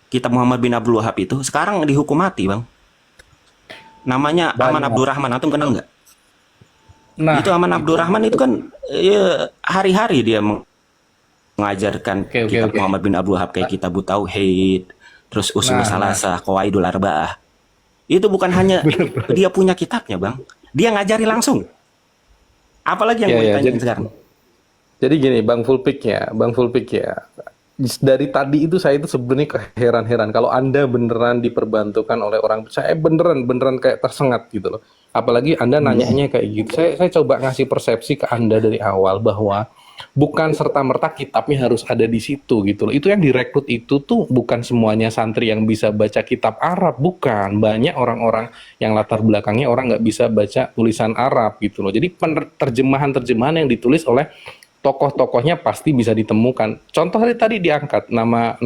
Speaker 7: kitab Muhammad bin Abdul Wahab itu sekarang dihukum mati, Bang. Namanya Aman
Speaker 1: Banyak.
Speaker 7: Abdurrahman, antum kenal nggak?
Speaker 1: Nah,
Speaker 7: Itu Aman Abdurrahman itu kan hari-hari dia mengajarkan
Speaker 1: Oke,
Speaker 7: kitab
Speaker 1: oke.
Speaker 7: Muhammad bin Abdul Wahab kayak kitab Tauhid, terus Usul
Speaker 1: Nah,
Speaker 7: Salasah, Qawaidul Arba'ah. Itu bukan hanya dia punya kitabnya, Bang. Dia ngajari langsung. Apalagi yang
Speaker 1: Ya,
Speaker 7: mau
Speaker 1: ya,
Speaker 7: ditanyain
Speaker 1: jadi-
Speaker 7: sekarang?
Speaker 1: Jadi gini, Bang Fulpik ya. Dari tadi itu saya itu sebenarnya heran-heran kalau Anda beneran diperbantukan oleh orang, saya beneran kayak tersengat gitu loh. Apalagi Anda nanyanya kayak gitu. Saya coba ngasih persepsi ke Anda dari awal bahwa bukan serta-merta kitabnya harus ada di situ gitu loh. Itu yang direkrut itu tuh bukan semuanya santri yang bisa baca kitab Arab, bukan. Banyak orang-orang yang latar belakangnya orang nggak bisa baca tulisan Arab gitu loh. Jadi terjemahan-terjemahan yang ditulis oleh tokoh-tokohnya pasti bisa ditemukan. Contoh tadi diangkat nama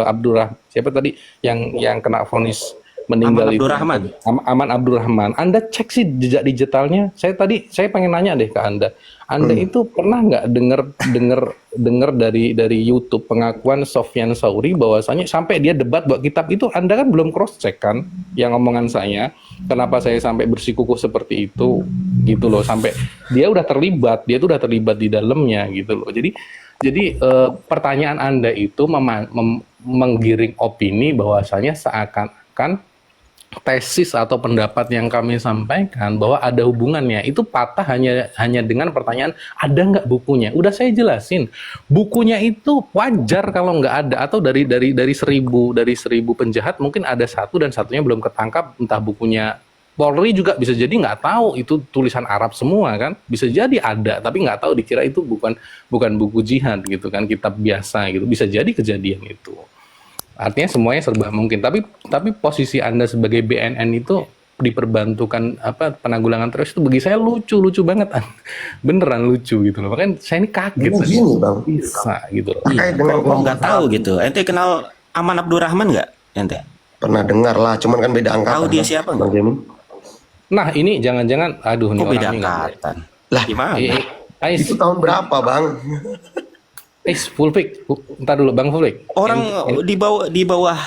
Speaker 1: Abdurrahman, siapa tadi yang kena vonis meninggal
Speaker 7: Aman
Speaker 1: itu?
Speaker 7: Abdurrahman.
Speaker 1: Aman Abdurrahman. Anda cek sih jejak digitalnya. Saya pengen nanya deh ke Anda. Anda itu pernah nggak dengar dari YouTube pengakuan Sofyan Sauri bahwasanya sampai dia debat buat kitab itu Anda kan belum cross check kan yang omongan saya. Kenapa saya sampai bersikukuh seperti itu gitu loh, sampai dia udah terlibat di dalamnya gitu loh. Jadi pertanyaan Anda itu menggiring opini bahwasanya seakan-akan tesis atau pendapat yang kami sampaikan bahwa ada hubungannya itu patah hanya dengan pertanyaan ada nggak bukunya. Udah saya jelasin, bukunya itu wajar kalau nggak ada, atau dari 1000 penjahat mungkin ada satu dan satunya belum ketangkap, entah bukunya Polri juga bisa jadi nggak tahu itu tulisan Arab semua kan, bisa jadi ada tapi nggak tahu, dikira itu bukan buku jihad gitu kan, kitab biasa gitu, bisa jadi kejadian itu. Artinya semuanya serba mungkin. Tapi posisi Anda sebagai BNN itu diperbantukan penanggulangan teroris itu bagi saya lucu banget. Beneran lucu gitu loh. Makanya saya ini kaget tadi.
Speaker 6: Gini bang,
Speaker 1: Bisa gitu loh.
Speaker 6: terkait dengan
Speaker 7: Kok nggak tahu gitu? Ente kenal Aman Abdurrahman nggak? Ente
Speaker 6: pernah dengar lah, cuman kan beda angkatan.
Speaker 7: tahu dia
Speaker 6: Bang.
Speaker 7: siapa
Speaker 6: Bang
Speaker 7: nggak?
Speaker 6: Jamin?
Speaker 1: Nah ini jangan-jangan, aduh nih
Speaker 7: Kok beda
Speaker 1: orang ini nggak boleh.
Speaker 7: angkatan?
Speaker 6: Lah,
Speaker 7: Gimana?
Speaker 1: Ais,
Speaker 6: itu tahun berapa bang?
Speaker 1: Fulpik, ntar dulu Bang Fulpik.
Speaker 7: Orang di bawah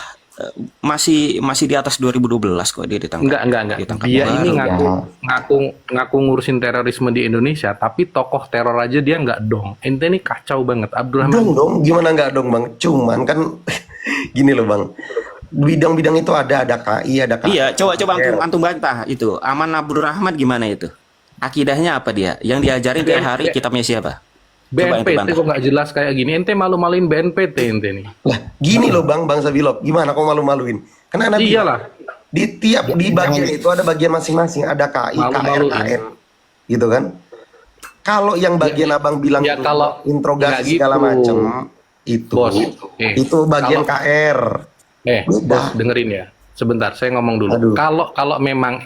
Speaker 7: masih di atas 2012 kok dia ditangkap.
Speaker 1: Enggak.
Speaker 7: Ditangkap
Speaker 1: Dia
Speaker 7: baru.
Speaker 1: ini ngaku ngurusin terorisme di Indonesia, tapi tokoh teror aja dia nggak dong. Ente ini kacau banget, Abdurrahman.
Speaker 6: Dong, gimana nggak dong bang? Cuman kan gini loh bang, bidang-bidang itu ada KI, ada KI.
Speaker 7: Iya, coba antum bantah itu. Aman Abdurrahman gimana itu? Akidahnya apa dia? Yang diajarin tiap hari kitabnya siapa? Coba ente
Speaker 1: BNPT
Speaker 7: bantah.
Speaker 1: kok nggak jelas kayak gini? Ente malu-maluin BNPT ente nih.
Speaker 6: Lah, gini loh bang Sabilok, gimana kok malu-maluin? Karena Nabi
Speaker 1: Iyalah.
Speaker 6: di bagian itu ada bagian masing-masing, ada KI, KR,
Speaker 1: Malu-maluin.
Speaker 6: KN, gitu kan? Kalau yang bagian abang bilang
Speaker 1: ya
Speaker 6: itu
Speaker 1: kalau
Speaker 6: interogasi
Speaker 1: nggak
Speaker 6: segala
Speaker 1: gitu.
Speaker 6: macam, itu
Speaker 1: Bos,
Speaker 6: itu bagian
Speaker 1: kalau-
Speaker 6: KR.
Speaker 1: Bos dengerin ya. Sebentar, saya ngomong dulu.
Speaker 6: Aduh.
Speaker 1: Kalau memang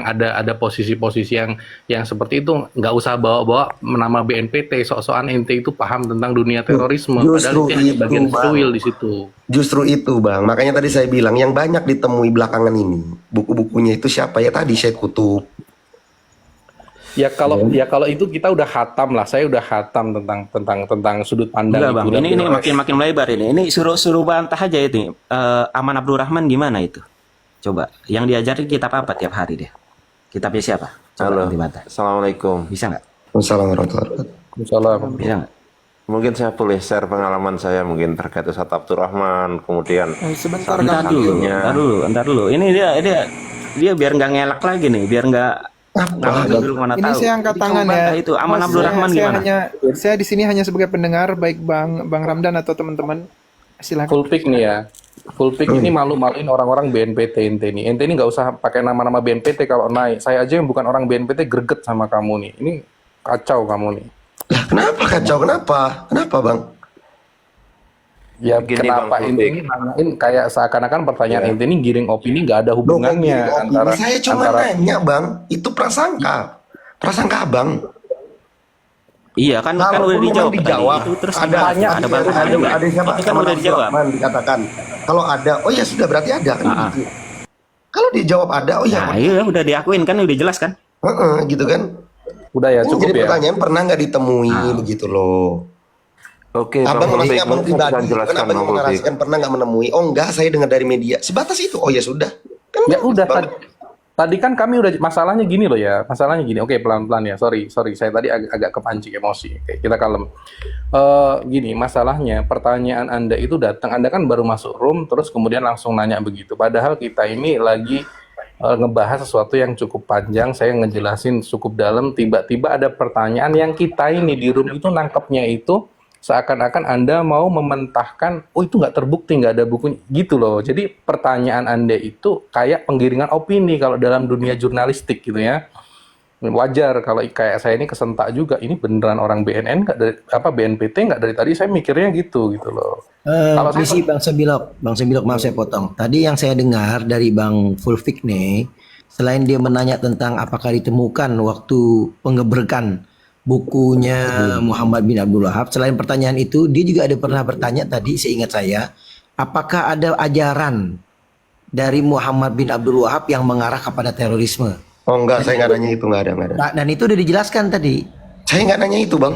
Speaker 1: ada posisi-posisi yang seperti itu, nggak usah bawa-bawa nama BNPT, sok-sokan ente itu paham tentang dunia terorisme.
Speaker 6: Justru
Speaker 1: Padahal itu hanya
Speaker 6: itu,
Speaker 1: bagian
Speaker 6: Bang.
Speaker 1: seruil di situ.
Speaker 6: Justru itu bang, makanya tadi saya bilang yang banyak ditemui belakangan ini buku-bukunya itu siapa ya tadi Syed Kutub.
Speaker 1: Ya kalau itu kita udah hatam lah. Saya udah hatam tentang sudut pandang
Speaker 7: Enggak,
Speaker 1: itu.
Speaker 7: Bang. Ini makin melebar ini. Ini suruh bantah aja itu. Aman Abdurrahman gimana itu? Coba. Yang diajarin kitab apa tiap hari dia? Kitabnya siapa? Coba
Speaker 8: Halo,
Speaker 7: nanti bantah.
Speaker 8: Assalamualaikum.
Speaker 7: Bisa nggak?
Speaker 6: Wassalamualaikum warahmatullahi wabarakatuh.
Speaker 1: Salam.
Speaker 7: Bisa nggak?
Speaker 8: Mungkin saya boleh share pengalaman saya mungkin terkait Ustadz Abdurrahman, kemudian
Speaker 4: Sebentar
Speaker 7: Entar dulu. Ini dia biar nggak ngelak lagi nih, biar nggak dulu mana
Speaker 4: Ini
Speaker 7: tahu.
Speaker 4: saya angkat
Speaker 7: Jadi
Speaker 4: tangan
Speaker 7: coba
Speaker 4: ya.
Speaker 7: bantah itu Aman
Speaker 4: Mas,
Speaker 7: Abdurrahman
Speaker 4: saya
Speaker 7: gimana?
Speaker 4: saya di sini hanya sebagai pendengar, baik Bang Ramdan atau teman-teman. Silakan.
Speaker 1: Full pick nih ya. Full pick ini malu-maluin orang-orang BNPT ente nih. Ente ini nggak usah pakai nama-nama BNPT kalau naik. Saya aja yang bukan orang BNPT greget sama kamu nih. Ini kacau kamu nih.
Speaker 6: Lah kenapa kacau? Kenapa? Kenapa bang?
Speaker 1: Ya
Speaker 8: Begini,
Speaker 1: kenapa
Speaker 8: Bang
Speaker 1: ente
Speaker 8: Taufik.
Speaker 1: ini nanyain kayak seakan-akan pertanyaan ente ini giring opini nggak ada
Speaker 6: Loh,
Speaker 1: hubungannya
Speaker 6: kok gini,
Speaker 1: antara
Speaker 6: saya cuma nanya bang, itu prasangka abang.
Speaker 7: Iya kan kan
Speaker 6: Kalau
Speaker 7: udah
Speaker 6: memang
Speaker 7: dijawab
Speaker 6: dijawab,
Speaker 7: tadi. Itu terus
Speaker 6: ada
Speaker 7: gimana? Ada bantah juga.
Speaker 6: ada siapa?
Speaker 7: Itu kan udah dijawab.
Speaker 6: Rahman dikatakan. Kalau ada, oh ya sudah berarti ada kan
Speaker 7: Ah, ah.
Speaker 6: gitu. Kalau dijawab ada, oh ya,
Speaker 7: Nah, iya udah diakuin kan udah jelas kan?
Speaker 6: gitu kan.
Speaker 1: udah ya
Speaker 6: Ini
Speaker 1: cukup
Speaker 6: jadi
Speaker 1: ya.
Speaker 6: pertanyaan pernah nggak ditemui begitu loh.
Speaker 8: Oke,
Speaker 6: Abang
Speaker 8: Bang
Speaker 6: maksudnya
Speaker 8: Fulbik,
Speaker 6: abang
Speaker 8: mungkin saya
Speaker 6: pribadi,
Speaker 8: bisa jelaskan
Speaker 6: kan abang
Speaker 8: Bang Fulbik.
Speaker 6: mengarasikan pernah nggak menemui? Oh enggak, saya dengar dari media. Sebatas itu. Oh ya sudah. Kan
Speaker 1: Ya udah
Speaker 6: Bang.
Speaker 1: tadi kan kami udah masalahnya gini loh ya. Masalahnya gini. Oke, pelan-pelan ya. Sorry. Saya tadi agak kepancing emosi. Oke, kita kalem. Gini, masalahnya pertanyaan Anda itu datang, Anda kan baru masuk room terus kemudian langsung nanya begitu. Padahal kita ini lagi ngebahas sesuatu yang cukup panjang, saya ngejelasin cukup dalam, tiba-tiba ada pertanyaan yang kita ini di room itu nangkepnya itu seakan-akan Anda mau mementahkan, oh itu nggak terbukti, nggak ada bukunya, gitu loh. Jadi pertanyaan Anda itu kayak penggiringan opini kalau dalam dunia jurnalistik gitu ya. Wajar kalau kayak saya ini kesentak juga, ini beneran orang BNN nggak dari apa BNPT nggak dari tadi saya mikirnya gitu loh. Kalau saya
Speaker 2: Misi Bang Sebilok, maaf saya potong. Tadi yang saya dengar dari Bang Fulfik nih, selain dia menanya tentang apakah ditemukan waktu penggebrekan bukunya Muhammad bin Abdul Wahab, selain pertanyaan itu, dia juga ada pernah bertanya tadi, seingat saya, apakah ada ajaran dari Muhammad bin Abdul Wahab yang mengarah kepada terorisme?
Speaker 6: Oh enggak, saya nggak nanya itu, nggak ada.
Speaker 2: Nah, dan itu udah dijelaskan tadi.
Speaker 6: Saya nggak nanya itu bang.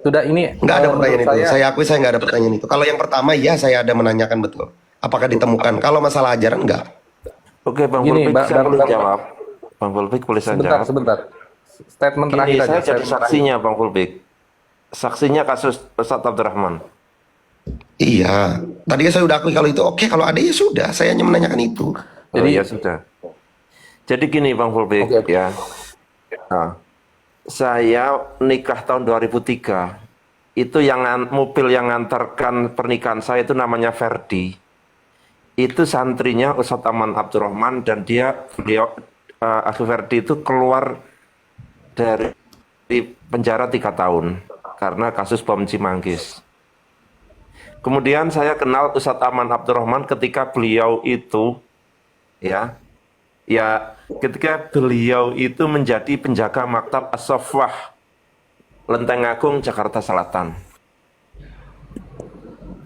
Speaker 1: sudah ini
Speaker 6: Nggak ada
Speaker 1: menurut
Speaker 6: pertanyaan itu.
Speaker 1: saya
Speaker 6: Saya akui saya nggak ada pertanyaan itu. Kalau yang pertama ya saya ada menanyakan betul. Apakah ditemukan? Kalau masalah ajaran enggak.
Speaker 8: Oke, Bang
Speaker 1: Gini,
Speaker 8: Fulbik, saya boleh
Speaker 1: Bang-
Speaker 8: jawab. Bang Fulbik, boleh saya jawab?
Speaker 1: sebentar. Statement
Speaker 8: Gini,
Speaker 1: terakhir aja.
Speaker 8: saya jadi
Speaker 1: statement terakhir.
Speaker 8: saksinya, Bang Fulbik. Saksinya kasus Ustadz Abdurrahman.
Speaker 6: Iya. Tadi saya udah akui kalau itu oke. Kalau ada ya sudah. Saya hanya menanyakan itu.
Speaker 8: Jadi ya sudah. Jadi gini Bang Fulbik
Speaker 1: Oke.
Speaker 8: ya. Nah, saya nikah tahun 2003. Itu mobil yang ngantarkan pernikahan saya itu namanya Verdi. Itu santrinya Ustadz Aman Abdurrahman dan beliau Akhi Verdi itu keluar dari penjara 3 tahun karena kasus bom Cimanggis. Kemudian saya kenal Ustadz Aman Abdurrahman ketika beliau itu ketika beliau itu menjadi penjaga Maktab As-Saffah Lenteng Agung Jakarta Selatan.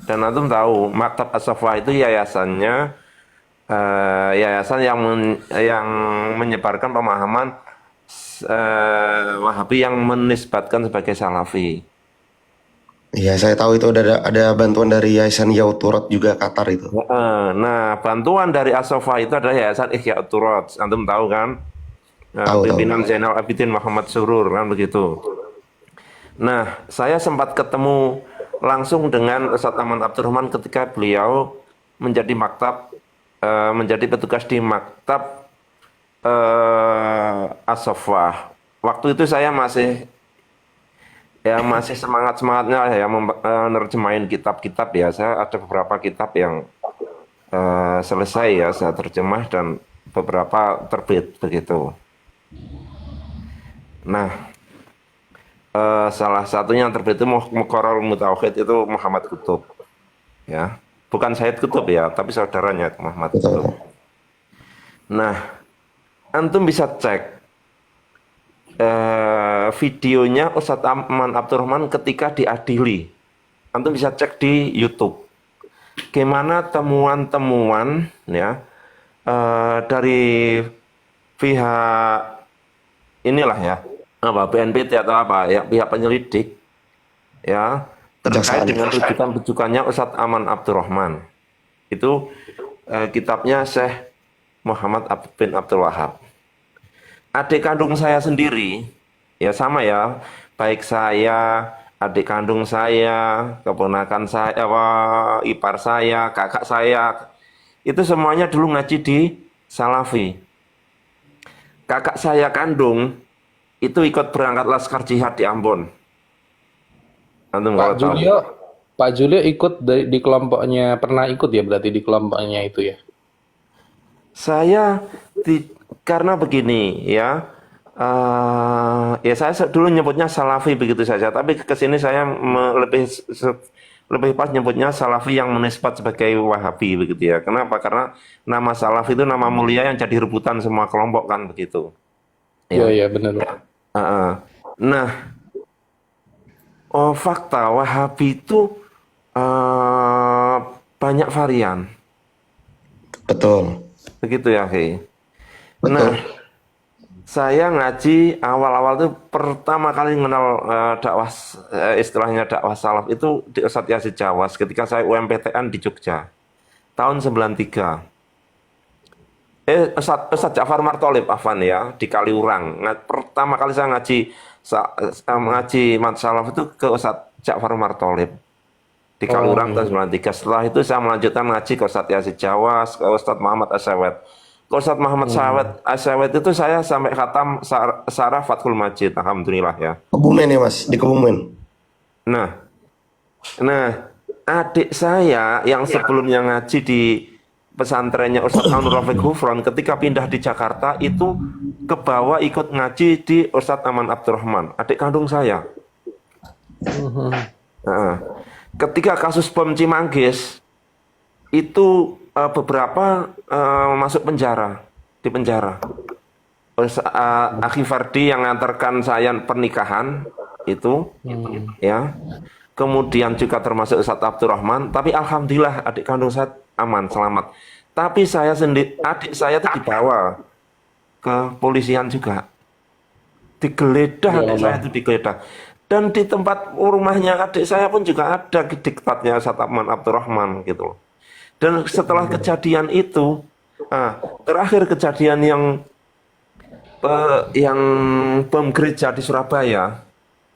Speaker 8: Dan antum tahu Maktab As-Saffah itu yayasannya yayasan yang menyebarkan pemahaman Wahabi yang menisbatkan sebagai Salafi.
Speaker 6: Iya, saya tahu itu ada bantuan dari Yayasan Yauturat juga Qatar itu.
Speaker 8: Nah, bantuan dari As-Saffah itu adalah Yayasan Ihya Turat. Antum tahu kan?
Speaker 6: Tahu.
Speaker 8: Pimpinan Zainal Abidin Muhammad Surur kan begitu. Nah, saya sempat ketemu langsung dengan Ustadz Aman Abdurrahman ketika beliau menjadi menjadi petugas di Maktab As-Saffah. Waktu itu saya masih semangatnya ya menerjemahin kitab-kitab ya. Saya ada beberapa kitab yang selesai ya saya terjemah dan beberapa terbit begitu. Nah, salah satunya yang terbit itu Muqarrarul Mutawahhid itu Muhammad Kutub. Ya, bukan Said Kutub ya, tapi saudaranya Muhammad Kutub. Nah, antum bisa cek videonya Ustadz Aman Abdurrahman ketika diadili. Antum bisa cek di YouTube. Gimana temuan-temuan ya dari pihak inilah ya BNPT atau apa ya pihak penyelidik ya terkait dengan rujukan-rujukannya Ustadz Aman Abdurrahman. Itu kitabnya Syekh Muhammad bin Abdul Wahab. Adik kandung saya sendiri, ya sama ya, baik saya, adik kandung saya, keponakan saya, ipar saya, kakak saya, itu semuanya dulu ngaji di Salafi. Kakak saya kandung, itu ikut berangkat Laskar Jihad di Ambon. Antum kalau
Speaker 1: Pak
Speaker 8: tahu.
Speaker 1: Julio, Pak Julio ikut di kelompoknya, pernah ikut ya berarti di kelompoknya itu ya?
Speaker 8: Saya karena begini ya, ya saya dulu nyebutnya Salafi begitu saja, tapi ke sini saya lebih pas nyebutnya Salafi yang menisbat sebagai Wahabi begitu ya. Kenapa? Karena nama Salafi itu nama mulia yang jadi rebutan semua kelompok kan begitu.
Speaker 1: Iya,
Speaker 8: Ya.
Speaker 1: iya benar.
Speaker 8: Heeh. Nah, fakta Wahabi itu banyak varian,
Speaker 6: Betul.
Speaker 8: begitu ya, Ki.
Speaker 6: Betul.
Speaker 8: Nah, saya ngaji awal-awal tuh pertama kali mengenal dakwah, istilahnya dakwah salaf itu di Ustadz Yazid Jawas ketika saya UMPTN di Jogja tahun 93. Ustadz Ja'far Martolib Afan ya di Kaliurang. Pertama kali saya ngaji mat salaf itu ke Ustadz Ja'far Martolib di Kaliurang tahun 93. Setelah itu saya melanjutkan ngaji ke Ustadz Yazid Jawas, ke Ustadz Muhammad Asyawet. Ke Ustadz Muhammad Asyawet itu saya sampai khatam Sarah Fathul Majid, alhamdulillah ya.
Speaker 6: Kebumen ya Mas, di Kebumen.
Speaker 8: Nah, adik saya yang sebelumnya ngaji di pesantrennya Ustadz Anur Rafiq Hufron ketika pindah di Jakarta itu ke bawah ikut ngaji di Ustadz Aman Abdurrahman, adik kandung saya. Nah, ketika kasus bom Cimanggis itu beberapa masuk penjara, di penjara. Akhi Fardi yang ngantarkan saya pernikahan itu, ya. Kemudian juga termasuk Ustadz Abdurrahman, tapi alhamdulillah adik kandung saya aman, selamat. Tapi saya sendiri, adik saya itu dibawa ke polisian juga. Digeledah, adik saya itu digeledah. Dan di tempat rumahnya adik saya pun juga ada diktatnya Ustadz Aman Abdurrahman gitu loh. Dan setelah kejadian itu, terakhir kejadian yang bom gereja di Surabaya,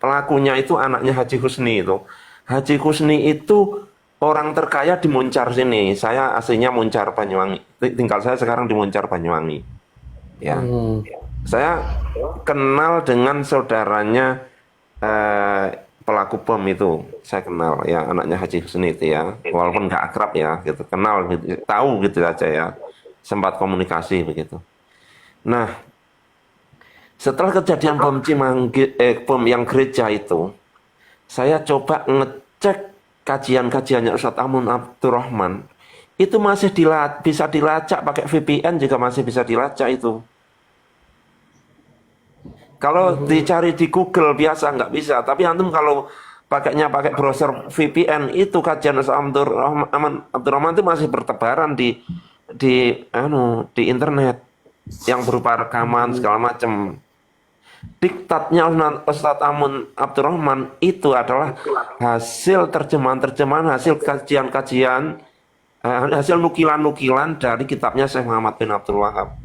Speaker 8: pelakunya itu anaknya Haji Husni itu. Haji Husni itu orang terkaya di Muncar sini. Saya aslinya Muncar Banyuwangi. Tinggal saya sekarang di Muncar Banyuwangi. Ya. Saya kenal dengan saudaranya pelaku bom itu. Saya kenal ya anaknya Haji Husni itu ya. Walaupun nggak akrab ya, gitu. Kenal gitu, tahu gitu aja ya. Sempat komunikasi begitu. Nah, setelah kejadian bom yang gereja itu, saya coba ngecek kajian-kajiannya Ustadz Amun Abdurrahman. Itu masih bisa dilacak pakai VPN juga masih bisa dilacak itu. Kalau dicari di Google biasa nggak bisa. Tapi antum kalau pakai browser VPN itu kajian Ustadz Abdurrahman itu masih bertebaran di internet yang berupa rekaman segala macam. Diktatnya Ustadz Amun Abdurrahman itu adalah hasil terjemahan-terjemahan, hasil kajian-kajian, hasil nukilan-nukilan dari kitabnya Syekh Muhammad bin Abdul Wahab.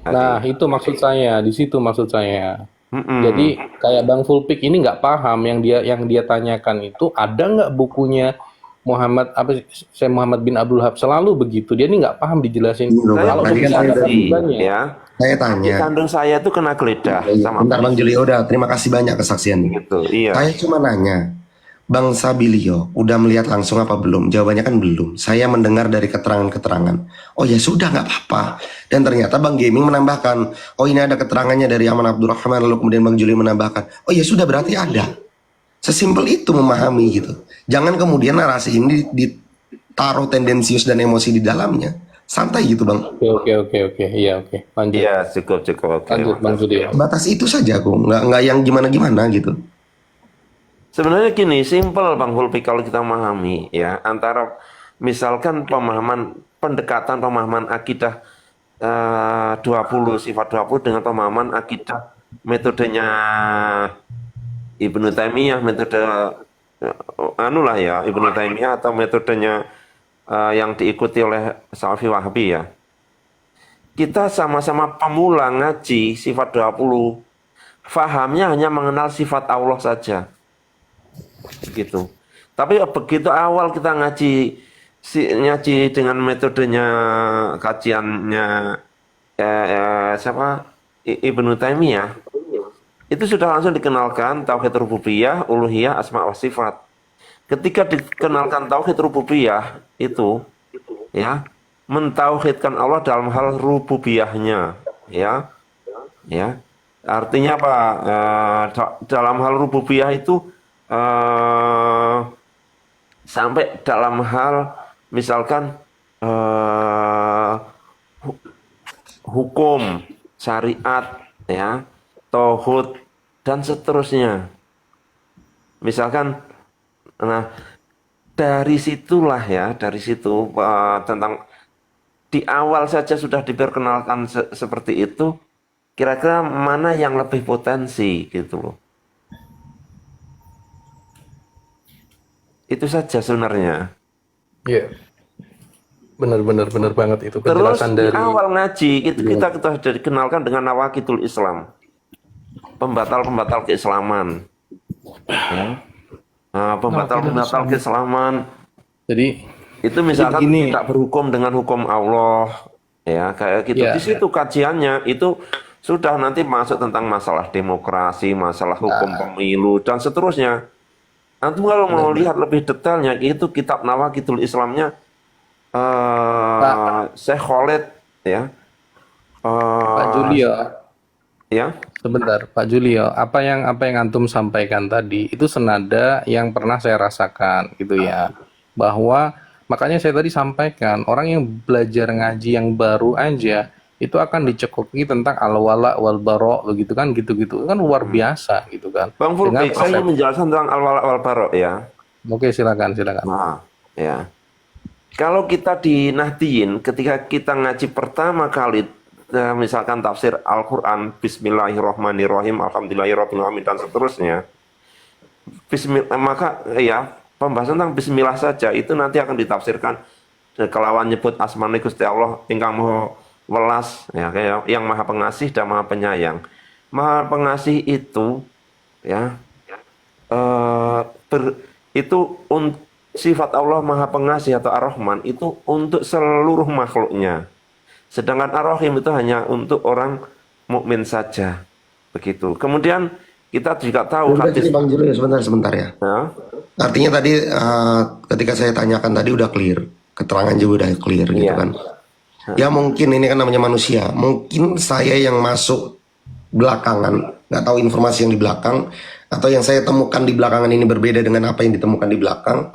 Speaker 1: Nah, itu maksud saya, di situ maksud saya. Jadi kayak Bang Fulpik ini nggak paham yang dia tanyakan itu ada nggak bukunya Syekh Muhammad bin Abdul Wahab, selalu begitu. Dia ini nggak paham dijelasin.
Speaker 8: Saya
Speaker 1: Kalau
Speaker 8: udah
Speaker 1: bisa ada
Speaker 8: tadi,
Speaker 1: bukunya.
Speaker 8: ya.
Speaker 6: Saya
Speaker 8: Di
Speaker 6: tanya.
Speaker 8: kandung saya itu kena geledah sama
Speaker 6: Bentar Bang Julio, udah terima kasih banyak kesaksiannya.
Speaker 8: gitu. Iya.
Speaker 6: Saya cuma nanya, Bang Sabilio udah melihat langsung apa belum? Jawabannya kan belum. Saya mendengar dari keterangan-keterangan. Oh ya sudah, nggak apa-apa. Dan ternyata Bang Gaming menambahkan, oh ini ada keterangannya dari Aman Abdurrahman, lalu kemudian Bang Julio menambahkan, oh ya sudah berarti ada. Sesimpel itu memahami gitu. Jangan kemudian narasi ini ditaruh tendensius dan emosi di dalamnya. Santai gitu Bang.
Speaker 1: Oke. Iya, oke. Lanjut.
Speaker 8: Iya, cukup. Oke.
Speaker 1: Lanjut Bang Julio.
Speaker 6: Batas itu saja kok, nggak yang gimana-gimana gitu.
Speaker 8: Sebenarnya gini, simpel Bang Hulpi kalau kita memahami ya, antara misalkan pendekatan pemahaman akidah 20 sifat 20 dengan pemahaman akidah metodenya Ibnu Taimiyah, metode Ibnu Taimiyah atau metodenya yang diikuti oleh Salafi Wahabi ya. Kita sama-sama pemula ngaji sifat 20. Fahamnya hanya mengenal sifat Allah saja. Begitu. Tapi begitu awal kita ngaji dengan metodenya kajiannya Ibnu Taimiyah, itu sudah langsung dikenalkan tauhid rububiyah, uluhiyah, asma wa sifat. ketika dikenalkan tauhid rububiyah itu, ya, mentauhidkan Allah dalam hal rububiyahnya, ya. Artinya apa? Dalam hal rububiyah itu sampai dalam hal misalkan hukum, syariat, ya, tauhid dan seterusnya. Misalkan, nah dari situlah ya, dari situ tentang di awal saja sudah diperkenalkan seperti itu. Kira-kira mana yang lebih potensi gitu loh. Itu saja sebenarnya.
Speaker 1: Iya. Benar banget itu
Speaker 8: Terus
Speaker 1: penjelasan
Speaker 8: di
Speaker 1: dari
Speaker 8: awal ngaji itu kita sudah dikenalkan dengan nawaqidul Islam, pembatal-pembatal keislaman, ya. Nah, pembatal-pembatal keislaman
Speaker 1: jadi
Speaker 8: itu misalkan
Speaker 1: begini.
Speaker 8: tidak berhukum dengan hukum Allah, ya kayak gitu.
Speaker 1: Ya.
Speaker 8: Di situ kajiannya itu sudah nanti masuk tentang masalah demokrasi, masalah hukum pemilu dan seterusnya. Antum kalau mau lihat lebih detailnya itu kitab Nawaqidul Islamnya Syekh Khalid, ya.
Speaker 1: Pak Julio,
Speaker 8: Ya.
Speaker 1: sebentar Pak Julio, apa yang antum sampaikan tadi itu senada yang pernah saya rasakan gitu ya, bahwa makanya saya tadi sampaikan orang yang belajar ngaji yang baru aja itu akan dicekoki tentang al-wala wal bara begitu kan, gitu-gitu kan luar biasa gitu kan.
Speaker 8: Bang
Speaker 1: Dengan
Speaker 8: Fulbik, saya ingin menjelaskan tentang al-wala wal bara ya.
Speaker 1: Oke, silakan.
Speaker 8: Nah, ya. Kalau kita di Nahdien, ketika kita ngaji pertama kali, misalkan tafsir Al-Quran, Bismillahirrahmanirrahim, Alhamdulillahirrahmanirrahim, dan seterusnya, maka ya pembahasan tentang Bismillah saja itu nanti akan ditafsirkan kelawan nyebut asmane Gusti Allah ingkang maha welas, ya, kayak yang maha pengasih dan maha penyayang. Maha pengasih itu, ya, itu sifat Allah maha pengasih atau ar-Rahman itu untuk seluruh makhluknya. Sedangkan ar-Rahim itu hanya untuk orang mukmin saja. Begitu. Kemudian kita juga tahu hadis.
Speaker 6: Bang Julio, sebentar ya.
Speaker 8: Ya.
Speaker 6: Artinya tadi ketika saya tanyakan tadi udah clear, keterangan juga udah clear gitu
Speaker 8: Iya.
Speaker 6: kan. Ya mungkin ini kan namanya manusia. Mungkin saya yang masuk belakangan, nggak tahu informasi yang di belakang, atau yang saya temukan di belakangan ini berbeda dengan apa yang ditemukan di belakang.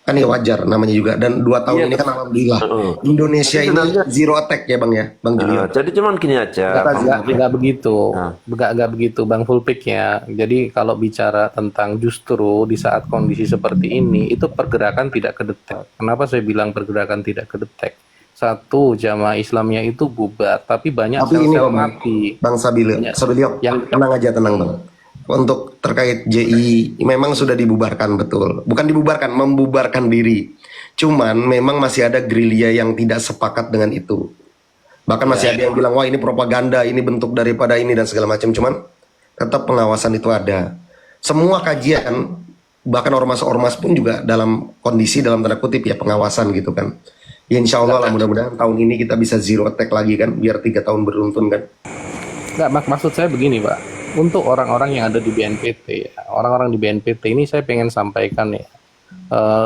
Speaker 6: Kan ya wajar namanya juga. Dan 2 tahun
Speaker 8: Iya,
Speaker 6: ini kan alhamdulillah Indonesia ini zero attack ya Bang ya, Bang Julio.
Speaker 8: Jadi cuman gini aja. Bang Fulbik.
Speaker 1: Nggak begitu,
Speaker 8: Nah.
Speaker 1: nggak begitu Bang Fulpik ya. Jadi kalau bicara tentang justru di saat kondisi seperti ini itu pergerakan tidak kedetek. Kenapa saya bilang pergerakan tidak kedetek? Satu, jamaah Islamnya itu bubar, tapi banyak
Speaker 6: Tapi ini
Speaker 1: sel-sel
Speaker 6: Bang,
Speaker 1: mati.
Speaker 6: Bang Sabilio,
Speaker 1: Yang-
Speaker 6: tenang aja, tenang Bang. Untuk terkait JI memang sudah dibubarkan, betul. Bukan dibubarkan, membubarkan diri. Cuman memang masih ada gerilya yang tidak sepakat dengan itu. Bahkan masih ada yang bilang, wah ini propaganda, ini bentuk daripada ini dan segala macam. Cuman tetap pengawasan itu ada. Semua kajian, bahkan ormas-ormas pun juga dalam kondisi dalam tanda kutip ya pengawasan gitu kan. Ya insya Allah lah mudah-mudahan tahun ini kita bisa zero attack lagi kan, biar 3 tahun beruntun kan.
Speaker 1: Nggak, maksud saya begini Pak. Untuk orang-orang yang ada di BNPT, ya, orang-orang di BNPT ini saya pengen sampaikan ya,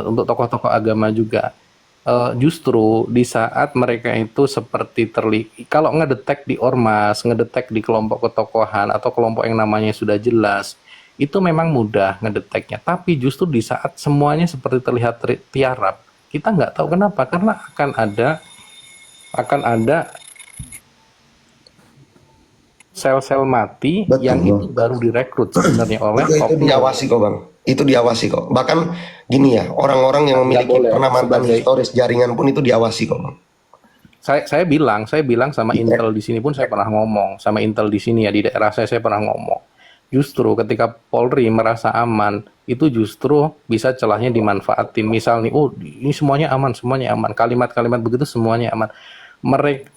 Speaker 1: untuk tokoh-tokoh agama juga. Justru di saat mereka itu seperti kalau ngedetek di ormas, ngedetek di kelompok ketokohan atau kelompok yang namanya sudah jelas, itu memang mudah ngedeteknya. Tapi justru di saat semuanya seperti terlihat tiarap, kita nggak tahu kenapa, karena akan ada sel-sel mati.
Speaker 6: Betul,
Speaker 1: yang
Speaker 6: Bang.
Speaker 1: itu baru direkrut sebenarnya oleh
Speaker 6: Itu
Speaker 1: oknum.
Speaker 6: diawasi kok Bang. Itu diawasi kok. Bahkan gini ya, orang-orang yang memiliki
Speaker 1: boleh,
Speaker 6: penamatan
Speaker 1: sebagai-
Speaker 6: historis jaringan pun itu diawasi kok Bang.
Speaker 1: Saya bilang sama Intel di sini pun saya pernah ngomong, sama Intel di sini ya di daerah saya pernah ngomong. Justru ketika Polri merasa aman, itu justru bisa celahnya dimanfaatin. Misal nih, oh ini semuanya aman. Kalimat-kalimat begitu semuanya aman.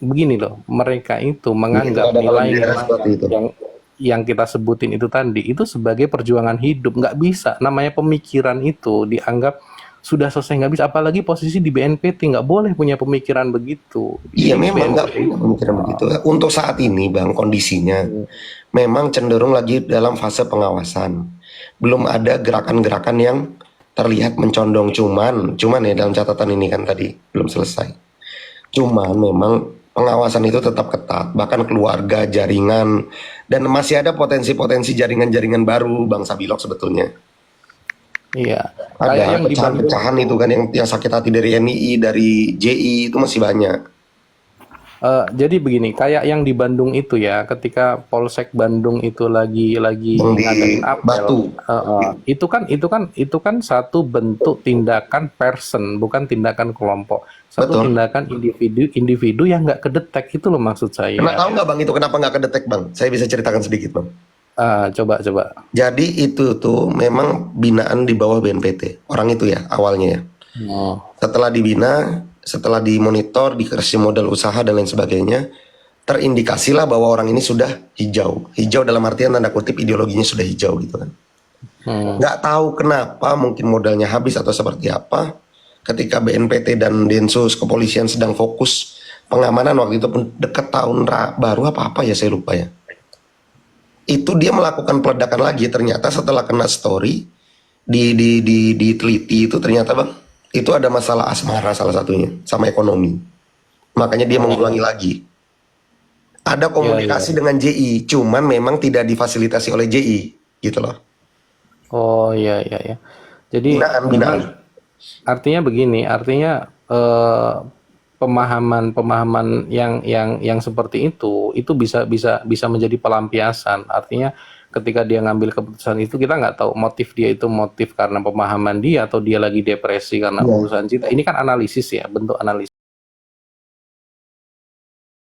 Speaker 1: Begini loh, mereka itu menganggap
Speaker 6: Itu ada dalam
Speaker 1: nilai
Speaker 6: daerah seperti itu.
Speaker 1: yang kita sebutin itu tadi itu sebagai perjuangan hidup. Nggak bisa, namanya pemikiran itu dianggap sudah selesai, nggak bisa. Apalagi posisi di BNPT nggak boleh punya pemikiran begitu.
Speaker 6: Iya
Speaker 1: Di
Speaker 6: memang nggak
Speaker 1: BNPT.
Speaker 6: punya pemikiran begitu. Untuk saat ini Bang kondisinya memang cenderung lagi dalam fase pengawasan. Belum ada gerakan-gerakan yang terlihat mencondong, cuman ya dalam catatan ini kan tadi belum selesai. Cuman memang pengawasan itu tetap ketat, bahkan keluarga, jaringan, dan masih ada potensi-potensi jaringan-jaringan baru Bang Sabilok sebetulnya.
Speaker 1: Iya. Kayak
Speaker 6: Ada
Speaker 1: yang di Bandung
Speaker 6: pecahan-pecahan itu kan yang sakit hati dari NII, dari JI itu masih banyak.
Speaker 1: jadi begini, kayak yang di Bandung itu ya, ketika Polsek Bandung itu lagi
Speaker 6: Yang di
Speaker 1: ngadain apel,
Speaker 6: Batu.
Speaker 1: itu kan satu bentuk tindakan person, bukan tindakan kelompok, satu
Speaker 6: Betul.
Speaker 1: tindakan individu yang nggak kedetek, itu loh maksud saya.
Speaker 6: Tahu nggak Bang itu kenapa nggak kedetek Bang? Saya bisa ceritakan sedikit Bang.
Speaker 1: Coba.
Speaker 6: Jadi itu tuh memang binaan di bawah BNPT. Orang itu ya awalnya ya.
Speaker 1: Oh.
Speaker 6: Setelah dibina, setelah dimonitor, dikasih modal usaha dan lain sebagainya, terindikasilah bahwa orang ini sudah hijau. Hijau dalam artian tanda kutip ideologinya sudah hijau gitu kan. Nggak tahu kenapa, mungkin modalnya habis atau seperti apa. Ketika BNPT dan Densus kepolisian sedang fokus pengamanan waktu itu pun dekat tahun baru apa ya saya lupa ya. Itu dia melakukan peledakan lagi, ternyata setelah kena story diteliti itu ternyata Bang itu ada masalah asmara salah satunya sama ekonomi, makanya dia mengulangi lagi. Ada komunikasi dengan JI, cuman memang tidak difasilitasi oleh JI gitu loh.
Speaker 1: Oh iya. Jadi
Speaker 6: Binaan.
Speaker 1: artinya begini, artinya pemahaman yang seperti itu bisa menjadi pelampiasan. Artinya ketika dia ngambil keputusan itu, kita nggak tahu motif dia itu motif karena pemahaman dia atau dia lagi depresi karena urusan cinta. Ini kan analisis ya, bentuk analisis.